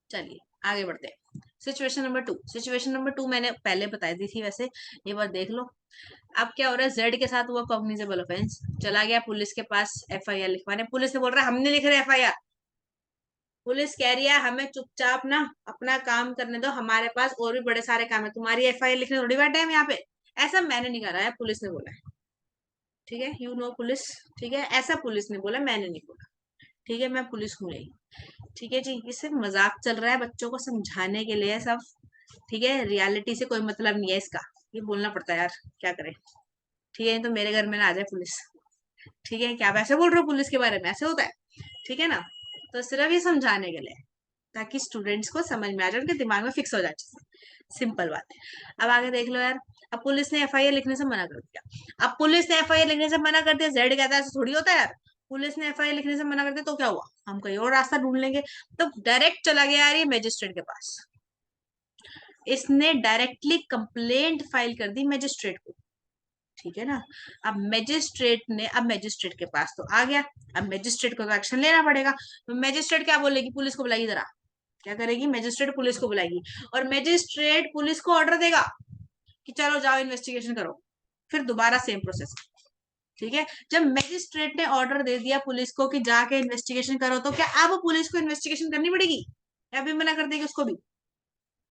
चलिए आगे बढ़ते हैं। सिचुएशन नंबर 2, सिचुएशन नंबर 2 मैंने पहले बता दी थी वैसे, ये बार देख लो। अब क्या हो रहा है, जेड के साथ हुआ कॉग्निजेबल ऑफेंस, चला गया पुलिस के पास एफआईआर लिखवाने। पुलिस ने बोल रहा है हम नहीं लिख रहे एफआईआर। पुलिस कह रही है हमें चुपचाप ना अपना काम करने दो, हमारे पास और भी बड़े सारे काम है, तुम्हारी एफआईआर लिखने थोड़ी बैठे हम यहाँ पे। ऐसा मैंने नहीं करा है, पुलिस ने बोला है। ठीक है? You know police. ठीक है? ऐसा पुलिस ने बोला, मैंने नहीं बोला। ठीक है? मैं पुलिस हूँ नहीं। ठीक है जी? ये सिर्फ मजाक चल रहा है, बच्चों को समझाने के लिए सब। ठीक है? रियलिटी से कोई मतलब नहीं है इसका, ये बोलना पड़ता है यार, क्या करें। ठीक है? तो मेरे घर में ना आ जाए पुलिस। ठीक है? क्या आप ऐसे बोल रहे हो पुलिस के बारे में, ऐसे होता है? ठीक है ना? तो सिर्फ ये समझाने के लिए, ताकि स्टूडेंट्स को समझ में आ जाए, उनके दिमाग में फिक्स हो जाए चीजें। सिंपल बात है। अब आगे देख लो यार। अब पुलिस ने एफआईआर लिखने से मना कर दिया। अब पुलिस ने एफआईआर लिखने से मना कर दिया, जेड कहता है ऐसा थोड़ी होता है यार। पुलिस ने एफआईआर लिखने से मना कर दिया तो क्या हुआ, हम कहीं और रास्ता ढूंढ लेंगे। तो डायरेक्ट चला गया यार ये मैजिस्ट्रेट के पास। इसने डायरेक्टली कंप्लेंट फाइल कर दी मैजिस्ट्रेट को। ठीक है ना? अब मैजिस्ट्रेट के पास तो आ गया। अब मैजिस्ट्रेट को तो एक्शन लेना पड़ेगा। तो मैजिस्ट्रेट क्या बोलेगी, पुलिस को बुलाइए जरा। क्या करेगी, मैजिस्ट्रेट पुलिस को बुलाएगी, और मैजिस्ट्रेट पुलिस को ऑर्डर देगा कि चलो जाओ इन्वेस्टिगेशन करो। फिर दोबारा सेम प्रोसेस। ठीक है? जब मैजिस्ट्रेट ने ऑर्डर दे दिया पुलिस को कि जाके इन्वेस्टिगेशन करो, तो क्या अब पुलिस को इन्वेस्टिगेशन करनी पड़ेगी या भी मना कर देगी उसको भी?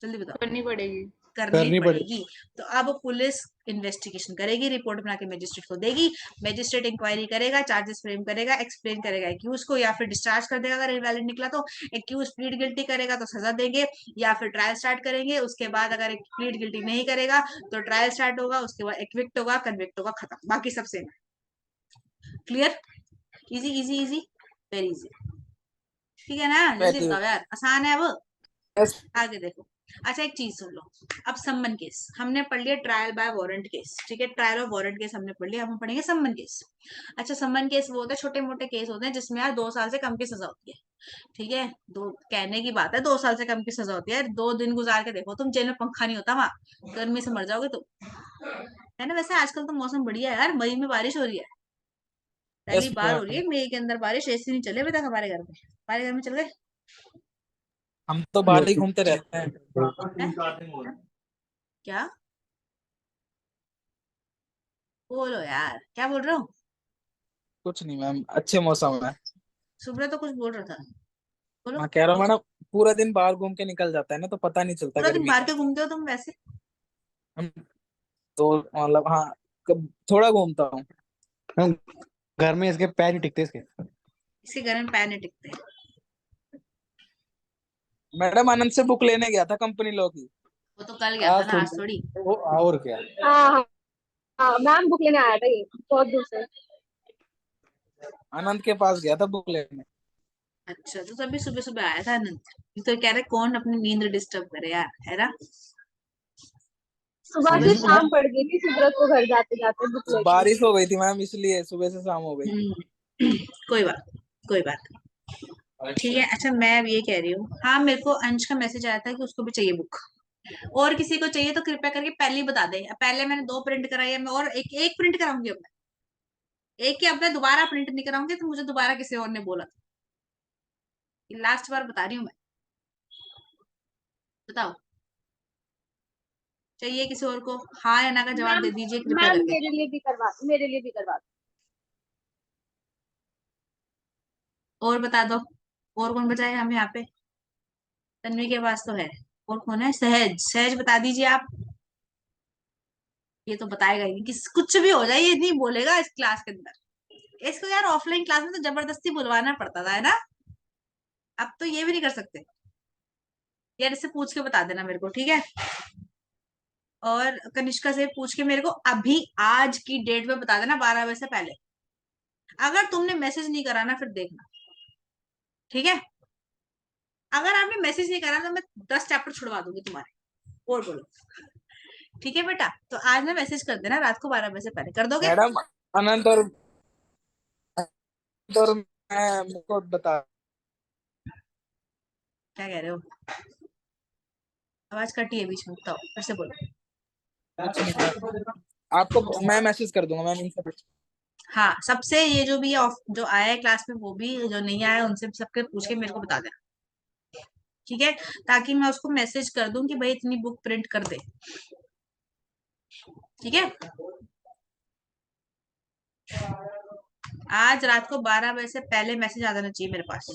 जल्दी बताओ। करनी पड़ेगी। करनी करनी पड़ेगी। पड़ेगी। तो अब पुलिस इन्वेस्टिगेशन करेगी, रिपोर्ट बना के मैजिस्ट्रेट को देगी। मैजिस्ट्रेट इंक्वायरी करेगा, चार्जेस फ्रेम करेगा, एक्सप्लेन करेगा एक्यूज को, या फिर डिस्चार्ज कर देगा अगर इनवैलिड निकला तो। एक्यूज प्लीड गिल्टी करेगा तो सजा देंगे, या फिर ट्रायल स्टार्ट करेंगे। उसके बाद अगर प्लीड गिल्टी नहीं करेगा तो ट्रायल स्टार्ट होगा, उसके बाद एक्विक्ट होगा, कन्विक्ट होगा, खत्म। बाकी सब सेम है। Clear? Easy easy easy, very easy. ठीक है ना? जल्दी वेरी बताओ यार, आसान है अब। यस। आगे देखो। अच्छा एक चीज सुन लो। अब सम्मन केस हमने पढ़ लिया, ट्रायल बाय वारंट केस। ठीक है? ट्रायल और वारंट केस हमने पढ़ लिया, हम पढ़ेंगे सम्मन केस। अच्छा सम्मन केस वो होता है, छोटे मोटे केस होते हैं जिसमें यार 2 साल से कम की सजा होती है। ठीक है? दो कहने की बात है, 2 साल से कम की सजा होती है। 2 दिन गुजार के देखो तुम, जेल में पंखा नहीं होता वहां, गर्मी से मर जाओगे तुम। है ना? वैसे आजकल तो मौसम बढ़िया है यार, मई में बारिश हो रही है, पहली यस बार हो रही मैम। है मई के अंदर बारिश। एसी नहीं चले अभी तक हमारे घर में, हमारे घर में चल गए। हम तो बाहर ही यस घूमते रहते हैं। हैं? क्या बोलो यार, क्या बोल रहे हो? कुछ नहीं मैम, अच्छे मौसम है। सुब्रत तो कुछ बोल रहा था, बोलो। मैं कह रहा हूँ मैडम, पूरा दिन बाहर घूम के निकल जाता है ना, तो पता नहीं चलता पूरा दिन गर्मी बाहर का। के घूमते हो तुम वैसे? हम तो मतलब हाँ, थोड़ा घूमता हूँ। मैम, घर में इसके पैर नहीं टिकते इसके। इसके घर में पैर नहीं टिकते। मैडम आनंद से बुक लेने गया था कंपनी लॉ की। वो तो कल गया था आज ना, आज थोड़ी थोड़ी। वो, और क्या। हाँ हाँ हाँ, मैम बुक लेने आया था ये बहुत दूर से। आनंद के पास गया था बुक लेने। अच्छा, तो तभी सुबह सुबह आया था आनंद। ये तो कह रहे कौन अपनी नींद डिस्टर्ब करे यार, है ना। सुबह सुबह से सुबह। शाम पड़ गई थी सुब्रत को घर जाते जाते बुक लेके। बारिश हो गई थी मैम, इसलिए सुबह से शाम हो गई। कोई बात, कोई बात। ठीक है, अच्छा मैं अब ये कह रही हूँ, हाँ मेरे को अंश का मैसेज आया था कि उसको भी चाहिए बुक। और किसी को चाहिए तो कृपया करके पहले ही बता दे। पहले मैंने 2 प्रिंट कराई है, मैं और एक एक प्रिंट कराऊंगी अब मैं। एक ही, अब मैं दोबारा प्रिंट नहीं कराऊंगी तो मुझे दोबारा किसी और ने बोला था। लास्ट बार बता रही हूँ मैं। बताओ, चाहिए किसी और को? हाँ या ना का जवाब मैम दे दीजिए कृपया मैम करके। मेरे लिए भी करवा। और बता दो, और कौन बचा है हम यहाँ पे? तन्वी के पास तो है। और कौन है? सहज, सहज बता दीजिए आप। ये तो बताएगा ही नहीं, किस कुछ भी हो जाए ये नहीं बोलेगा इस क्लास के अंदर। इसको यार ऑफलाइन क्लास में तो जबरदस्ती बुलवाना पड़ता था, है ना। अब तो ये भी नहीं कर सकते। यार इससे पूछ के बता देना मेरे को, ठीक है। और कनिष्का से पूछ के मेरे को अभी आज की डेट में बता देना, 12 बजे से पहले। अगर तुमने मैसेज नहीं करा ना फिर देखना, ठीक है। अगर आपने मैसेज नहीं करा तो मैं 10 चैप्टर छुड़वा दूंगी तुम्हारे। और बोलो, ठीक है बेटा। तो आज ना मैसेज कर देना रात को 12 बजे से पहले, कर दोगे? मैडम अनंत और मैं मुझको बता। क्या कह रहे हो? आवाज कटी है बीच में, बताओ फिर से बोलो। कुछ नहीं मैम, आपको मैं मैसेज कर दूंगा मैम इनसे। हाँ, सबसे ये जो भी जो आया है क्लास में वो भी, जो नहीं आया उनसे भी सबके पूछ के मेरे को बता देना, ठीक है। ताकि मैं उसको मैसेज कर दूं कि भाई इतनी बुक प्रिंट कर दे, ठीक है। आज रात को 12 बजे से पहले मैसेज आ जाना चाहिए मेरे पास,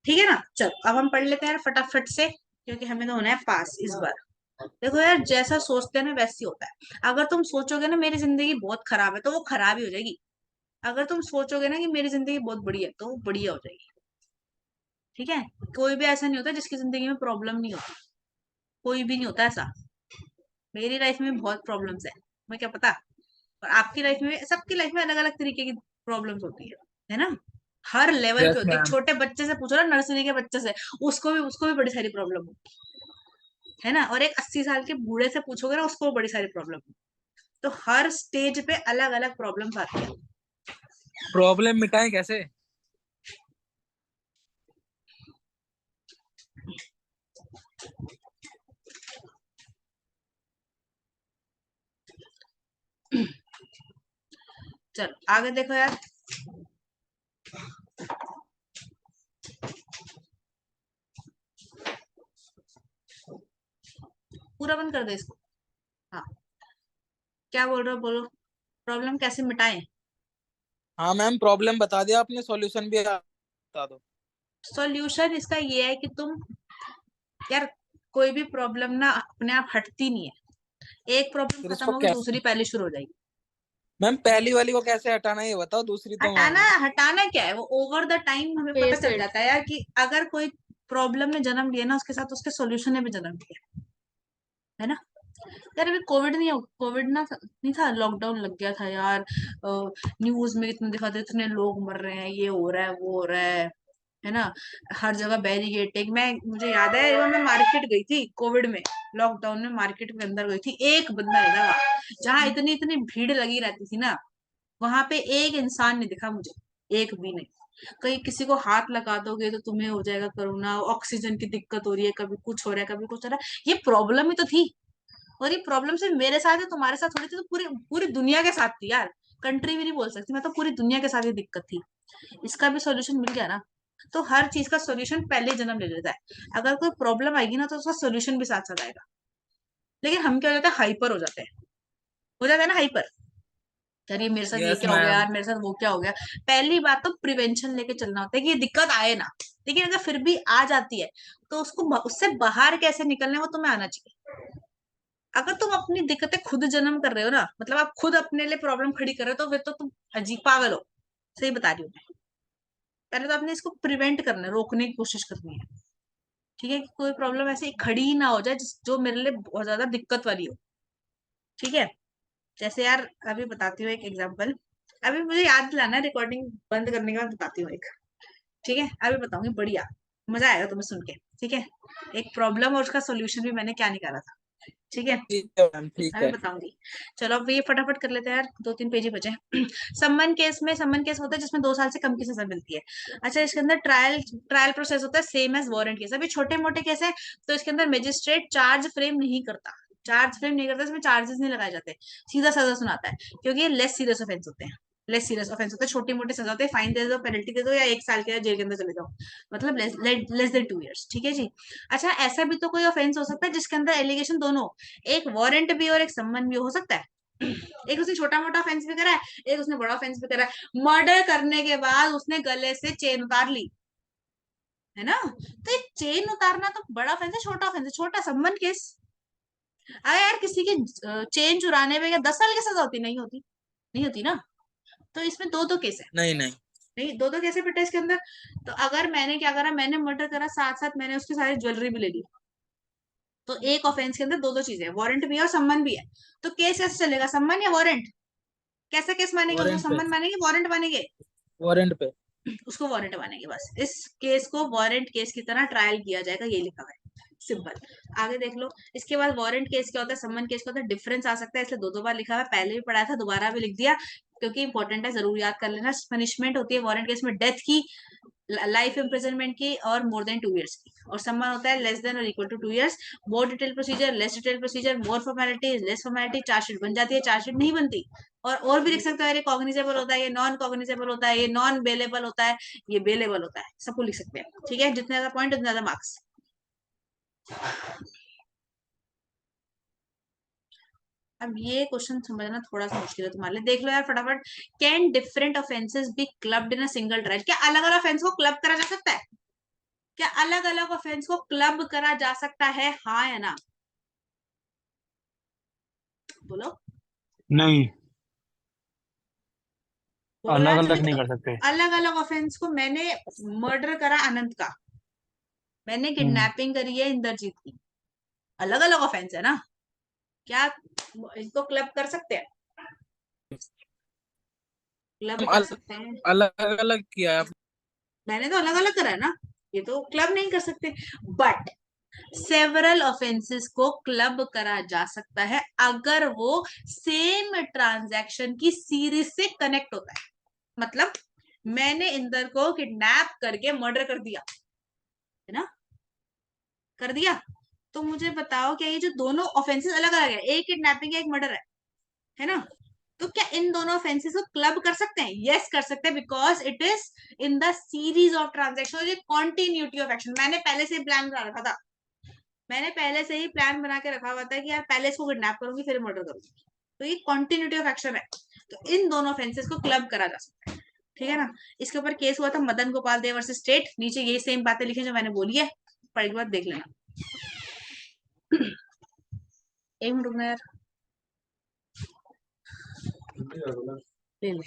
ठीक है ना। चलो अब हम पढ़ लेते हैं यार फटाफट से, क्योंकि हमें तो होना है पास इस बार। देखो यार, जैसा सोचते हैं ना वैसे ही होता है। अगर तुम सोचोगे ना मेरी जिंदगी बहुत खराब है तो वो खराब ही हो जाएगी। अगर तुम सोचोगे ना कि मेरी जिंदगी बहुत बढ़िया है तो वो बढ़िया हो जाएगी, ठीक है। कोई भी ऐसा नहीं होता जिसकी जिंदगी में प्रॉब्लम नहीं होती। कोई भी नहीं होता ऐसा। मेरी लाइफ में बहुत प्रॉब्लम्स है, मैं क्या पता। और आपकी लाइफ में, सबकी लाइफ में अलग अलग तरीके की प्रॉब्लम्स होती है ना। हर लेवल पे यस होती है। एक मैम। छोटे बच्चे से पूछो ना, नर्सरी के बच्चे से, उसको भी बड़ी सारी प्रॉब्लम होती है ना। और एक 80 साल के बूढ़े से पूछोगे ना, उसको भी बड़ी सारी प्रॉब्लम। तो हर स्टेज पे अलग अलग प्रॉब्लम्स आती है। प्रॉब्लम मिटाएं कैसे? चलो आगे देखो यार। पूरा बंद कर दे इसको। हाँ, क्या बोल रहे हो, बोलो। प्रॉब्लम कैसे मिटाएं? हाँ मैम, प्रॉब्लम बता दिया आपने, सॉल्यूशन भी बता दो। सॉल्यूशन इसका ये है कि तुम, यार कोई भी प्रॉब्लम ना अपने आप हटती नहीं है। एक प्रॉब्लम फिर खत्म उसको होगी कैसे, दूसरी पहले शुरू हो जाएगी। मैम पहली वाली को कैसे हटाना है ये बताओ, दूसरी तो हटाना, मान लो। हटाना क्या है, वो ओवर द टाइम हमें पता फेस चल इट। जाता है यार कि अगर कोई प्रॉब्लम ने जन्म लिया ना, उसके साथ उसके सॉल्यूशन ने भी जन्म लिया, है ना। यार अभी कोविड नहीं, कोविड ना नहीं था, लॉकडाउन लग गया था यार। न्यूज में इतने दिखाते, इतने लोग मर रहे हैं, ये हो रहा है, वो हो रहा है ना। हर जगह बैरिकेडिंग। मुझे याद है जब मैं मार्केट गई थी कोविड में, लॉकडाउन में मार्केट के अंदर गई थी, एक बंदा नहीं था वहां। जहाँ इतनी इतनी भीड़ लगी रहती थी ना, वहां पे एक इंसान नहीं दिखा मुझे, एक भी नहीं। कहीं किसी को हाथ लगा दोगे तो तुम्हें हो जाएगा कोरोना, ऑक्सीजन की दिक्कत हो रही है, कभी कुछ हो रहा है, कभी कुछ हो रहा है। ये प्रॉब्लम ही तो थी। और ये प्रॉब्लम सिर्फ मेरे साथ है, तुम्हारे साथ थोड़ी थी, तो पूरी पूरी दुनिया के साथ थी यार। कंट्री भी नहीं बोल सकती मैं, तो पूरी दुनिया के साथ ये दिक्कत थी। इसका भी सॉल्यूशन मिल गया ना। तो हर चीज का सॉल्यूशन पहले ही जन्म ले लेता है। अगर कोई प्रॉब्लम आएगी ना तो उसका सॉल्यूशन भी साथ साथ आएगा। लेकिन हम क्या हो जाते हैं, हाइपर हो जाते हैं। हो जाता है ना हाइपर। यार ये मेरे साथ ये यस क्या हो गया, मैम। यार मेरे साथ वो क्या हो गया। पहली बात तो प्रिवेंशन लेके चलना होता है कि ये दिक्कत आए ना। लेकिन अगर फिर भी आ जाती है तो उसको उससे बाहर कैसे निकलना है वो तुम्हें आना चाहिए। अगर तुम अपनी दिक्कतें खुद जन्म कर रहे हो ना, मतलब आप खुद अपने लिए प्रॉब्लम खड़ी कर रहे हो, तो फिर तो तुम अजीब पागल हो। सही बता रही हूँ मैं। पहले तो आपने इसको प्रिवेंट करना है, रोकने की कोशिश करनी है। ठीक है, कि कोई प्रॉब्लम ऐसे खड़ी ही ना हो जाए जो मेरे लिए बहुत ज्यादा दिक्कत वाली हो। ठीक है, जैसे यार अभी बताती हूँ एक एग्जांपल। अभी मुझे याद दिलाना है, रिकॉर्डिंग बंद करने के बाद बताती हूँ एक। ठीक है, अभी बताऊंगी, बढ़िया मजा आएगा तुम्हें सुन के। ठीक है, एक प्रॉब्लम और उसका सोल्यूशन भी मैंने क्या निकाला था। ठीक है, ठीक है मैम, ठीक अभी है। बताऊंगी। चलो अब ये फटाफट कर लेते हैं यार, 2-3 पेज ही बचे हैं। सम्मन केस में, सम्मन केस होता है जिसमें 2 साल से कम की सजा मिलती है। अच्छा, इसके अंदर ट्रायल ट्रायल प्रोसेस होता है सेम एज वारंट केस। अभी छोटे मोटे केस है तो इसके अंदर मजिस्ट्रेट चार्ज फ्रेम नहीं करता, चार्ज फ्रेम नहीं करता, इसमें चार्जेस नहीं लगाए जाते, सीधा सजा सुनाता है, क्योंकि ये लेस सीरियस ऑफेंस होते हैं। लेस सीरियस ऑफेंस होता है, छोटी मोटी सजा होती है, फाइन दे दो, पेनल्टी दे दो, या 1 साल के जेल के अंदर चले जाओ, मतलब लेस देन 2 years। ठीक है जी। अच्छा, ऐसा भी तो कोई ऑफेंस हो सकता है जिसके अंदर एलिगेशन दोनों, एक वारंट भी और एक सम्मन भी हो सकता है। एक उसने छोटा मोटा ऑफेंस भी करा है, एक उसने बड़ा ऑफेंस भी करा है। मर्डर करने के बाद उसने गले से चेन उतार ली, है ना, तो ये चेन उतारना तो बड़ा ऑफेंस है, छोटा ऑफेंस है, छोटा सम्मन केस। अरे यार, किसी की चेन चुराने में क्या 10 साल की सजा होती? नहीं होती, नहीं होती ना। तो इसमें दो दो केस है, नहीं नहीं। नहीं दो दो केस है बेटा इसके अंदर। तो अगर मैंने क्या करा, मैंने मर्डर करा, साथ साथ मैंने उसकी सारी ज्वेलरी भी ले ली, तो एक ऑफेंस के अंदर दो दो चीजें, वारंट भी है और सम्मन भी है। तो केस कैसे चलेगा, सम्मन या वारंट? कैसा केस मानेंगे उसको, वारंट पे, सम्मन मानेंगे वारंट मानेंगे? वारंट पे। उसको वारंट मानेंगे बस। इस केस को वारंट केस की तरह ट्रायल किया जाएगा, ये लिखा हुआ है, सिंपल। आगे देख लो। इसके बाद वारंट केस क्या होता है, सम्मन केस का होता है, डिफरेंस आ सकता है, इसलिए दो दो बार लिखा हुआ है, पहले भी पढ़ा था, दोबारा भी लिख दिया क्योंकि इंपॉर्टेंट है, जरूर याद कर लेना। पनिशमेंट होती है वारंट केस में डेथ की, लाइफ इम्प्रिजनमेंट की, और मोर देन 2 years की। और सम्मन होता है लेस देन और equal to 2 years। More detail procedure, less detail procedure, more formality, less formality, chargesheet बन जाती है, चार्जशीट नहीं बनती। और भी लिख सकते हो, ये कॉग्निजेबल होता है, ये नॉन कॉग्निजेबल होता है, ये नॉन बेलेबल होता है, ये बेलेबल होता है, सबको लिख सकते हैं। ठीक है, जितने ज्यादा पॉइंट उतने ज्यादा मार्क्स। अब ये क्वेश्चन समझना थोड़ा सा मुश्किल है तुम्हारे लिए, देख लो यार फटाफट। Can different offences be clubbed in a single trial? क्या अलग अलग ऑफेंस को क्लब करा जा सकता है? क्या अलग अलग ऑफेंस को क्लब करा जा सकता है, हाँ या ना? बोलो, नहीं, बोलो अलग यार जल्दी। अलग नहीं कर सकते। अलग अलग ऑफेंस को, मैंने मर्डर करा अनंत का, मैंने हम्म किडनैपिंग करी है इंद्रजीत की, अलग अलग ऑफेंस है ना, क्या इसको क्लब कर सकते हैं? क्लब कर सकते हैं। अलग अलग किया है। मैंने तो अलग अलग करा है ना, ये तो क्लब नहीं कर सकते। बट सेवरल ऑफेंसेस को क्लब करा जा सकता है अगर वो सेम ट्रांजैक्शन की सीरीज से कनेक्ट होता है। मतलब मैंने इंदर को किडनैप करके मर्डर कर दिया, है ना, कर दिया, तो मुझे बताओ क्या ये जो दोनों ऑफेंसेस अलग अलग है, एक किडनैपिंग है एक मर्डर है ना, तो क्या इन दोनों ऑफेंसेस को क्लब कर सकते हैं? यस कर सकते हैं, because it is in the series of transaction, ये कॉन्टिन्यूटी ऑफ एक्शन। मैंने पहले से प्लान बना रखा था, मैंने पहले से ही प्लान बना के रखा हुआ था कि यार पहले इसको किडनैप करूंगी फिर मर्डर करूंगी, तो ये कॉन्टिन्यूटी ऑफ एक्शन है। तो इन दोनों ऑफेंसेस को क्लब करा जा सकता है। ठीक है ना। इसके ऊपर केस हुआ था मदन गोपाल देव वर्सेस स्टेट, नीचे यही सेम बातें लिखी जो मैंने बोली है, पढ़ने के बाद देख लेना। एक मिनट रुकना यार, ले ले।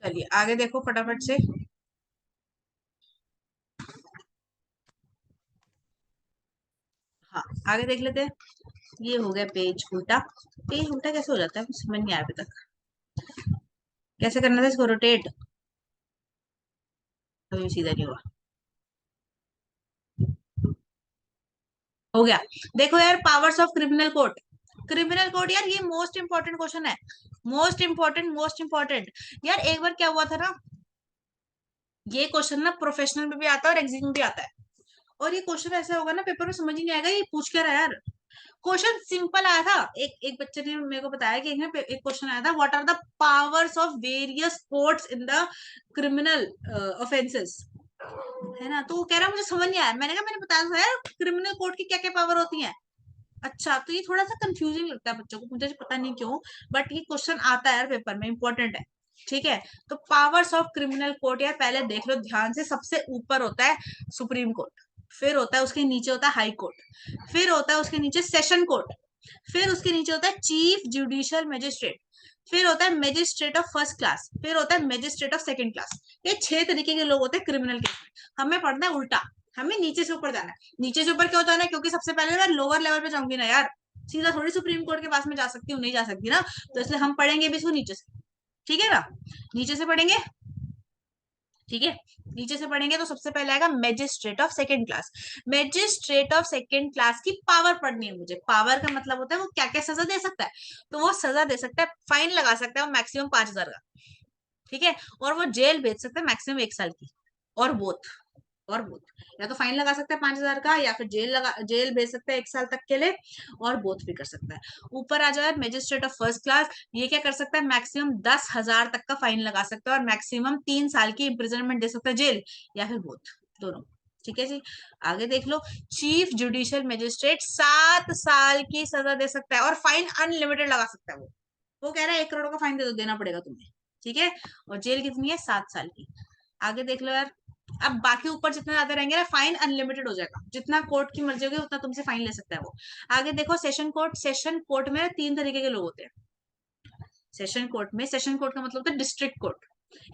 चलिए आगे देखो फटाफट से। हाँ, आगे देख लेते हैं। ये हो गया पेज उल्टा। पेज उल्टा कैसे हो जाता है, मुझे समझ नहीं आया अभी तक। कैसे करना था इसको रोटेट, अभी सीधा नहीं हुआ। हो गया। देखो यार, powers of criminal court, criminal code यार, ये मोस्ट इंपॉर्टेंट क्वेश्चन है, मोस्ट इंपॉर्टेंट, मोस्ट इंपॉर्टेंट। यार एक बार क्या हुआ था ना, ये क्वेश्चन ना प्रोफेशनल में भी आता है और एग्जाम में भी आता है। और ये क्वेश्चन ऐसा होगा ना पेपर में समझ ही नहीं आएगा ये पूछ क्या रहा है यार। क्वेश्चन सिंपल आया था, एक बच्चे ने मेरे को बताया कि एक क्वेश्चन आया था, what are the powers of various courts in the criminal offences, है ना। तो वो कह रहा मुझे समझ नहीं आया, मैंने कहा मैंने बताया था यार क्रिमिनल कोर्ट की क्या क्या पावर होती है। अच्छा, तो ये थोड़ा सा कंफ्यूजिंग लगता है बच्चों को, मुझे पता नहीं क्यों, बट ये क्वेश्चन आता है यार पेपर में, इंपॉर्टेंट है। ठीक है, तो पावर्स ऑफ क्रिमिनल कोर्ट यार पहले देख लो ध्यान से, सबसे ऊपर होता है सुप्रीम कोर्ट, फिर होता है उसके नीचे होता है हाई कोर्ट, फिर होता है उसके नीचे सेशन कोर्ट, फिर उसके नीचे होता है चीफ जुडिशियल मजिस्ट्रेट, फिर होता है मजिस्ट्रेट ऑफ फर्स्ट क्लास, फिर होता है मजिस्ट्रेट ऑफ सेकंड क्लास। ये 6 तरीके के लोग होते हैं क्रिमिनल केस में। हमें पढ़ना है उल्टा, हमें नीचे से ऊपर जाना है। नीचे से ऊपर क्यों जाना है? क्योंकि सबसे पहले मैं लोअर लेवल पे जाऊंगी ना यार, सीधा थोड़ी सुप्रीम कोर्ट के पास में जा सकती हूँ, नहीं जा सकती ना, तो इसलिए हम पढ़ेंगे भी इसको नीचे से। ठीक है ना, नीचे से पढ़ेंगे। ठीक है, नीचे से पढ़ेंगे तो सबसे पहले आएगा magistrate of second class. Magistrate of second class की पावर पढ़नी है मुझे। पावर का मतलब होता है वो क्या क्या सजा दे सकता है। तो वो सजा दे सकता है, फाइन लगा सकता है वो मैक्सिमम 5,000 का, ठीक है, और वो जेल भेज सकता है मैक्सिमम 1 साल की, और बोथ, और बोथ, या तो फाइन लगा सकता है 5,000 का, या फिर जेल भेज सकता है 1 साल तक के लिए, और बोथ भी कर सकता है। ऊपर आ जाए मैजिस्ट्रेट ऑफ फर्स्ट क्लास, ये क्या कर सकता है, मैक्सिमम 10,000 तक का फाइन लगा सकता है और मैक्सिमम 3 साल की इम्प्रिजनमेंट दे सकता है, जेल या फिर बोथ, दोनों। ठीक है जी, आगे देख लो। चीफ जुडिशियल मजिस्ट्रेट 7 साल की सजा दे सकता है और फाइन अनलिमिटेड लगा सकता है। वो कह रहा है 1 करोड़ का फाइन देना पड़ेगा तुम्हें, ठीक है, और जेल कितनी है, 7 साल की। आगे देख लो यार, अब बाकी ऊपर जितना ज्यादा रहेंगे ना, फाइन अनलिमिटेड हो जाएगा, जितना कोर्ट की मर्जी होगी उतना तुमसे फाइन ले सकता है वो। आगे देखो सेशन कोर्ट। सेशन कोर्ट में 3 तरीके के लोग होते हैं। सेशन कोर्ट में, सेशन कोर्ट का मतलब होता है डिस्ट्रिक्ट कोर्ट।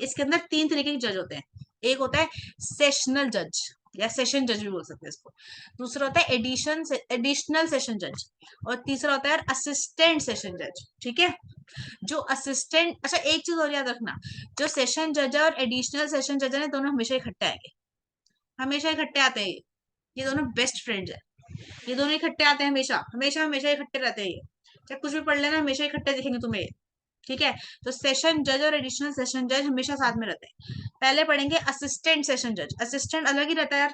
इसके अंदर 3 तरीके के जज होते हैं। एक होता है सेशनल जज, या सेशन जज भी बोल सकते हैं इसको। दूसरा होता है एडिशनल सेशन जज, और तीसरा होता है असिस्टेंट सेशन जज। ठीक है, जो असिस्टेंट, अच्छा एक चीज और याद रखना, जो सेशन जज है और एडिशनल सेशन जज है, दोनों हमेशा इकट्ठे आएंगे, हमेशा इकट्ठे आते हैं ये दोनों बेस्ट फ्रेंड्स है। ये दोनों इकट्ठे आते हैं हमेशा, हमेशा हमेशा इकट्ठे रहते हैं ये, चाहे कुछ भी पढ़ लेना, हमेशा इकट्ठे दिखेंगे तुम्हें। ठीक है, तो सेशन जज और एडिशनल सेशन जज हमेशा साथ में रहते हैं। पहले पढ़ेंगे असिस्टेंट सेशन जज। असिस्टेंट अलग ही रहता है यार,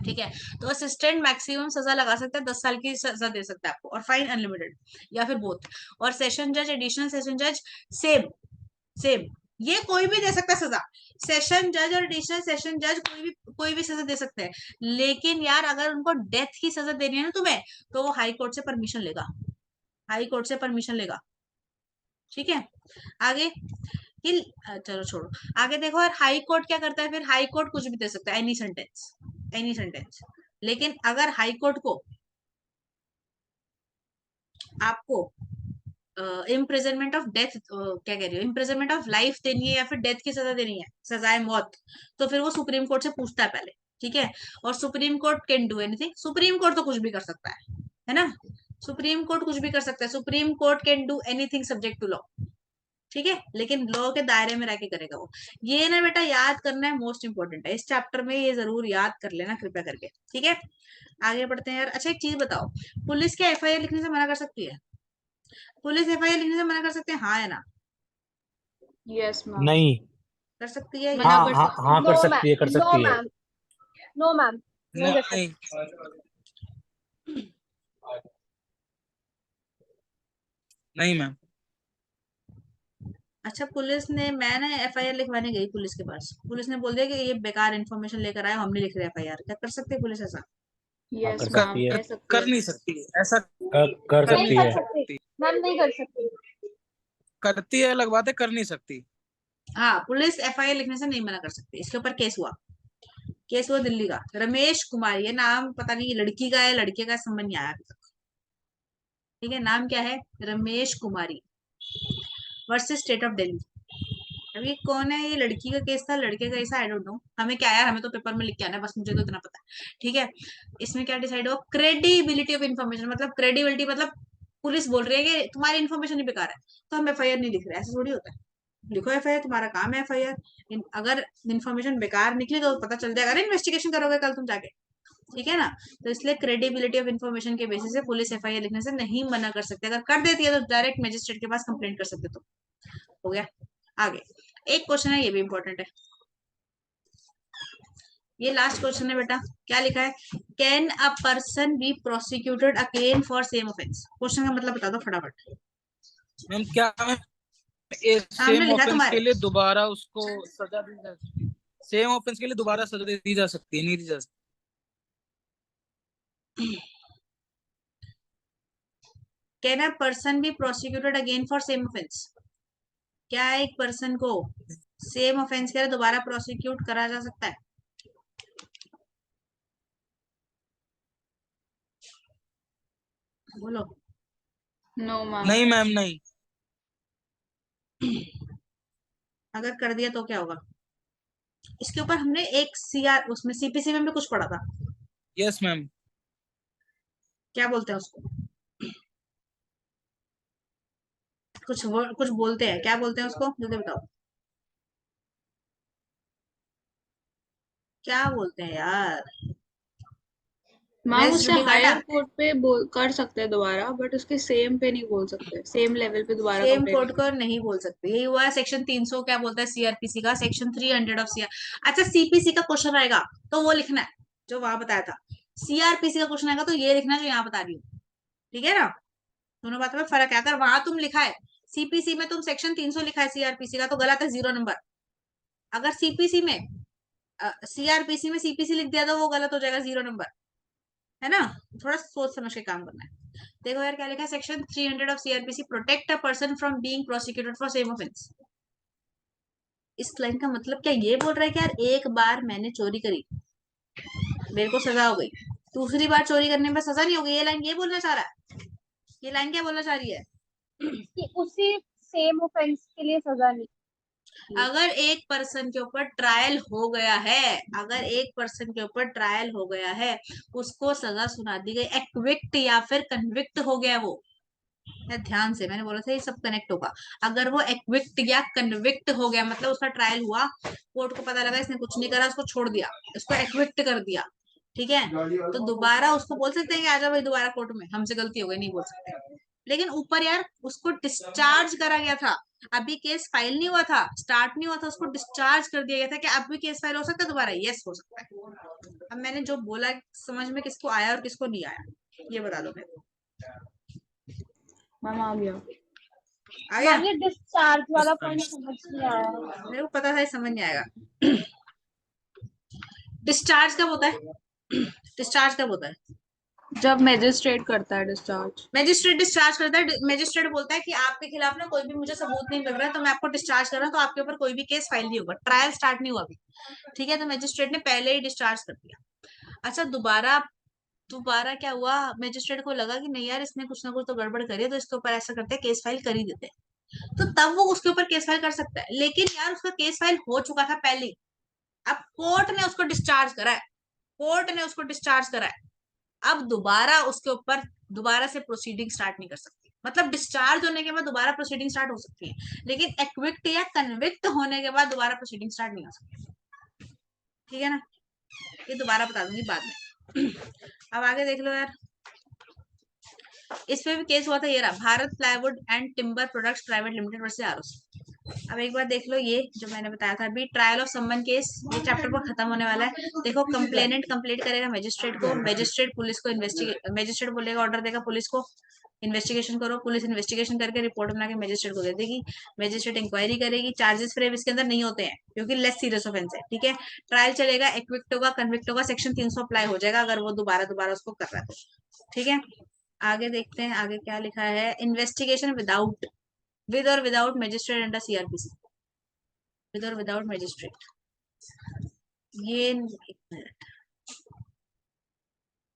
ठीक है, तो असिस्टेंट मैक्सिमम सजा लगा सकता है, 10 साल की सजा दे सकता है आपको, और फाइन अनलिमिटेड, या फिर बोथ। और सेशन जज, एडिशनल सेशन जज, सेम सेम, ये कोई भी दे सकता है सजा। सेशन जज और एडिशनल सेशन जज कोई भी सजा दे सकते हैं, लेकिन यार अगर उनको डेथ की सजा देनी है ना तुम्हें, तो वो हाई कोर्ट से परमिशन लेगा, हाई कोर्ट से परमिशन लेगा। ठीक है, आगे चलो छोड़ो, आगे देखो यार, हाई कोर्ट क्या करता है, फिर हाई कोर्ट कुछ भी दे सकता है, एनी सेंटेंस, एनी सेंटेंस। लेकिन अगर हाई कोर्ट को आपको इम्प्रिजनमेंट ऑफ डेथ, क्या कह रही हो, इम्प्रिजनमेंट ऑफ लाइफ देनी है या फिर डेथ की सजा देनी है, सजाए मौत, तो फिर वो सुप्रीम कोर्ट से पूछता है पहले। ठीक है, और supreme court can do anything, supreme court तो कुछ भी कर सकता है ना, सुप्रीम कोर्ट कुछ भी कर सकता है, supreme court can do anything subject to law. ठीक है, लेकिन लॉ के दायरे में रह के करेगा वो। ये ना बेटा याद करना है, मोस्ट इंपॉर्टेंट है इस चैप्टर में, ये जरूर याद कर लेना कृपया करके। ठीक है, आगे बढ़ते हैं यार। अच्छा एक चीज बताओ, पुलिस क्या एफआईआर लिखने से मना कर सकती है? पुलिस एफआईआर लिखने से मना कर सकते हैं, हाँ है ना? यस मैम, नहीं। कर सकती है मना या? हाँ कर हाँ सकती हाँ, है। कर नो सकती है, कर मैम, नो सकती है। मैम, नो मैम, नहीं कर नहीं, सकते। नहीं मैम। अच्छा पुलिस ने, मैं ना एफआईआर लिखवाने गई पुलिस के पास, पुलिस ने बोल दिया कि ये बेकार इन्फॉर्मेशन लेकर आए, हम नहीं लिख रहे एफआईआर, क्या कर सकती है पुलिस ऐसा? हाँ, यस कर मैम, सकती है। कह सकती कर है। नहीं सकती ऐसा। नहीं कर कर नहीं सकती सकती। मैम, नहीं कर सकती। करती है अलग बात है, कर नहीं सकती। हाँ, पुलिस एफआईआर लिखने से नहीं मना कर सकती। इसके ऊपर केस हुआ, केस हुआ दिल्ली का, रमेश कुमार, ये नाम पता नहीं लड़की का है लड़के का, समझ नहीं आया अभी तक। ठीक है, नाम क्या है, रमेश कुमारी वर्सेस स्टेट ऑफ दिल्ली। अभी कौन है, ये लड़की का केस था, लड़के का केस आई डोंट नो, हमें क्या यार, हमें तो पेपर में लिख के आना है बस, मुझे तो इतना पता है। ठीक है, इसमें क्या डिसाइड हुआ, क्रेडिबिलिटी ऑफ इन्फॉर्मेशन, मतलब क्रेडिबिलिटी मतलब पुलिस बोल रही है कि तुम्हारी इन्फॉर्मेशन ही बेकार है, तो हम एफआईआर नहीं लिख रहे, ऐसा थोड़ी होता है। लिखो एफआईआर, तुम्हारा काम है एफआईआर। अगर इन्फॉर्मेशन बेकार निकली तो पता चल जाएगा ना, इन्वेस्टिगेशन करोगे कल तुम जाके। ठीक है ना, तो इसलिए क्रेडिबिलिटी ऑफ इन्फॉर्मेशन के बेसिस से पुलिस एफआईआर लिखने से नहीं मना कर सकते, अगर कर देती है तो डायरेक्ट मजिस्ट्रेट के पास कंप्लेंट कर सकते तो। हो गया, आगे एक क्वेश्चन है, ये भी इंपॉर्टेंट है, ये लास्ट क्वेश्चन है बेटा। क्या लिखा है, can a person be prosecuted again for same offence? Question का मतलब बता दो फटाफट। मैम क्या सामने सेम लिखा है ऑफेंस तुम्हारे। के लिए दोबारा उसको सजा दी जा सकती है? सेम ऑफेंस के लिए दोबारा सजा दी जा सकती है, नहीं दी जा सकती? Can a person be prosecuted again for same offence? क्या एक पर्सन को सेम ऑफेंस के लिए दोबारा प्रोसिक्यूट करा जा सकता है? बोलो। No ma'am. नहीं मैम नहीं। अगर कर दिया तो क्या होगा? इसके ऊपर हमने एक सीआर उसमें सीपीसी में भी कुछ पढ़ा था। Yes ma'am. क्या बोलते हैं उसको? कुछ बोलते हैं, क्या बोलते हैं उसको, जल्दी बताओ। क्या बोलते हैं यार? मैम रेस उससे जुडिकाटा। हायर कोर्ट पे बोल कर सकते हैं दोबारा, बट उसके सेम पे नहीं बोल सकते, सेम लेवल पे दोबारा सेम कंप्लेन कोड नहीं कर को सकते। नहीं बोल सकते, यही हुआ है सेक्शन 300 क्या बोलता है सीआरपीसी का, सेक्शन 300 ऑफ सीआर। अच्छा सीपीसी का क्वेश्चन आएगा तो वो लिखना है जो वहां बताया था। सीआरपीसी का क्वेश्चन आएगा तो ये लिखना है जो यहाँ बता रही हूँ। ठीक है ना? दोनों बातों में फर्क है। अगर वहां तुम लिखा है सीपीसी में, तुम सेक्शन 300 लिखा है सीआरपीसी का, तो गलत है, 0 नंबर। अगर सीपीसी में सीआरपीसी में सीपीसी लिख दिया तो वो गलत हो जाएगा, 0 नंबर। है ना? थोड़ा सोच समझ के काम करना है। देखो यार क्या लिखा है, section 300 of CrPC protect a person from being prosecuted for same offence. इस लाइन का मतलब क्या ये बोल रहा है कि यार एक बार मैंने चोरी करी, मेरे को सजा हो गई, दूसरी बार चोरी करने में सजा नहीं होगी, ये लाइन ये बोलना चाह रहा है? ये लाइन क्या बोलना चाह रही है? कि उसी सेम ऑफेंस के लिए सजा नहीं मिली। अगर एक पर्सन के ऊपर ट्रायल हो गया है, अगर एक पर्सन के ऊपर ट्रायल हो गया है, उसको सजा सुना दी गई, एक्विक्ट या फिर कन्विक्ट हो गया वो, ध्यान से मैंने बोला था ये सब कनेक्ट होगा। अगर वो एक्विक्ट या कन्विक्ट हो गया मतलब उसका ट्रायल हुआ, कोर्ट को पता लगा इसने कुछ नहीं करा, उसको छोड़ दिया, इसको एक्विक्ट कर दिया, ठीक है, तो दोबारा उसको बोल सकते हैं कि आजा भाई दोबारा कोर्ट में, हमसे गलती हो गई, नहीं बोल सकते। लेकिन ऊपर यार उसको डिस्चार्ज करा गया था, अभी केस फाइल नहीं हुआ था, स्टार्ट नहीं हुआ था, उसको डिस्चार्ज कर दिया गया था, कि अब भी केस फाइल हो सकता है दोबारा? यस हो सकता है। अब मैंने जो बोला समझ में किसको आया और किसको नहीं आया, ये बता दो मेरे को। मैम आ गया। आ गया? मैम ये डिस्चार्ज यस वाला मैम। पॉइंट समझ नहीं आया। मेरे को पता था ये समझ नहीं आएगा। डिस्चार्ज कब होता है? डिस्चार्ज कब होता है? जब मैजिस्ट्रेट करता है डिस्चार्ज। मैजिस्ट्रेट डिस्चार्ज करता है, मैजिस्ट्रेट बोलता है कि आपके खिलाफ ना कोई भी मुझे सबूत नहीं मिल रहा है, तो मैं आपको डिस्चार्ज कर रहा हूँ, तो आपके ऊपर कोई भी केस फाइल नहीं होगा, ट्रायल स्टार्ट नहीं हुआ अभी, ठीक है, तो मैजिस्ट्रेट ने पहले ही डिस्चार्ज कर दिया। अच्छा दोबारा, दोबारा क्या हुआ, मैजिस्ट्रेट को लगा कि नहीं यार इसने कुछ ना कुछ तो गड़बड़ करी है, तो इसके ऊपर ऐसा करते हैं केस फाइल कर ही देते हैं, तो तब वो उसके ऊपर केस फाइल कर सकता है। लेकिन यार उसका केस फाइल हो चुका था पहले ही, अब कोर्ट ने उसको डिस्चार्ज करा है, कोर्ट ने उसको डिस्चार्ज करा है, अब दोबारा उसके ऊपर दोबारा से प्रोसीडिंग स्टार्ट नहीं कर सकती, मतलब डिस्चार्ज होने के बाद दोबारा प्रोसीडिंग स्टार्ट हो सकती है, लेकिन एक्विक्ट या कन्विक्ट होने के बाद दोबारा प्रोसीडिंग स्टार्ट नहीं हो सकती। ठीक है ना? ये दोबारा बता दूंगी बाद में। अब आगे देख लो यार, इस पे भी केस हुआ था, ये रहा, Bharat plywood and timber products private limited versus ROC. अब एक बार देख लो ये जो मैंने बताया था अभी, ट्रायल ऑफ समन केस, ये चैप्टर पर खत्म होने वाला है। देखो कंप्लेनेंट कंप्लेंट करेगा मैजिस्ट्रेट को, मैजिस्ट्रेट पुलिस को इन्वेस्टिगेट, मैजिस्ट्रेट बोलेगा ऑर्डर देगा पुलिस को इन्वेस्टिगेशन करो, पुलिस इन्वेस्टिगेशन करके रिपोर्ट बना के मैजिस्ट्रेट को दे देगी, मैजिस्ट्रेट इंक्वायरी करेगी, चार्जेस फ्रेम इसके अंदर नहीं होते हैं क्योंकि लेस सीरियस ऑफेंस है, ठीक है, ट्रायल चलेगा, एक्विक्ट होगा, कन्विक्ट होगा, सेक्शन 300 अप्लाई हो जाएगा अगर वो दोबारा दोबारा उसको कर रहा है तो। ठीक है, आगे देखते हैं आगे क्या लिखा है, इन्वेस्टिगेशन विदाउट, विद और without magistrate under CrPC, with और विदाउट मैजिस्ट्रेट, ये एक मिनट,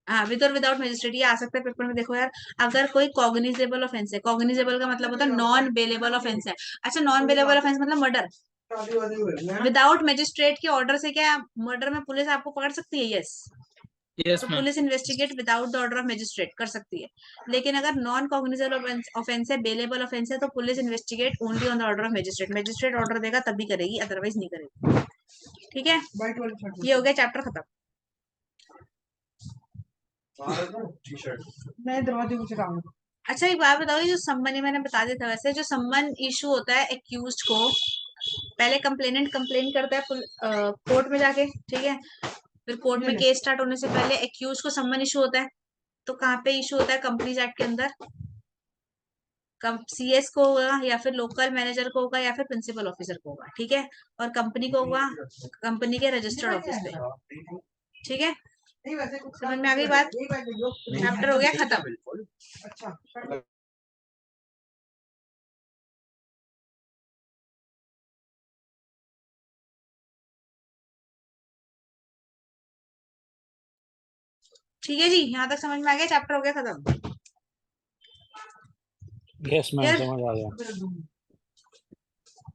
हाँ विद और विदाउट मैजिस्ट्रेट ये आ सकता है पेपर में। देखो यार, अगर कोई कॉग्निजेबल ऑफेंस है, कॉग्निजेबल का मतलब होता है नॉन बेलेबल ऑफेंस है, अच्छा नॉन बेलेबल ऑफेंस मतलब मर्डर, विदाउट मैजिस्ट्रेट के ऑर्डर से क्या मर्डर में पुलिस आपको पकड़ सकती है? यस। यस तो ma'am. Police investigate without the order of magistrate कर सकती है, लेकिन अगर नॉन कॉग्निजेबल ऑफेंस है, बेलेबल ऑफेंस है, तो police investigate only on the order of magistrate, magistrate order देगा तभी करेगी, अदरवाइज नहीं करेगी। ठीक है, ये हो गया चैप्टर खत्म। मैं दरवाजे को चलाऊंगा। अच्छा एक बात बताओ, ये जो सम्मन, मैंने बता दिया था वैसे, जो सम्मन इशू होता है एक्यूज्ड को, पहले कंप्लेनेंट कंप्लेन करता है कोर्ट में जाके, ठीक है, फिर कोर्ट में केस स्टार्ट होने से पहले एक्यूज को सम्मन इशू होता है, तो कहाँ पे इशू होता है? कंपनीज एक्ट के अंदर, सीएस को होगा या फिर लोकल मैनेजर को होगा या फिर प्रिंसिपल ऑफिसर को होगा, ठीक है, और कंपनी को होगा कंपनी के रजिस्टर्ड ऑफिस पे। ठीक है, समझ में आ गई बात? चैप्टर हो गया खत्म। ठीक है जी, यहाँ तक समझ में आ गया, चैप्टर हो गया खत्म। यस मैम, यार समझ आ गया।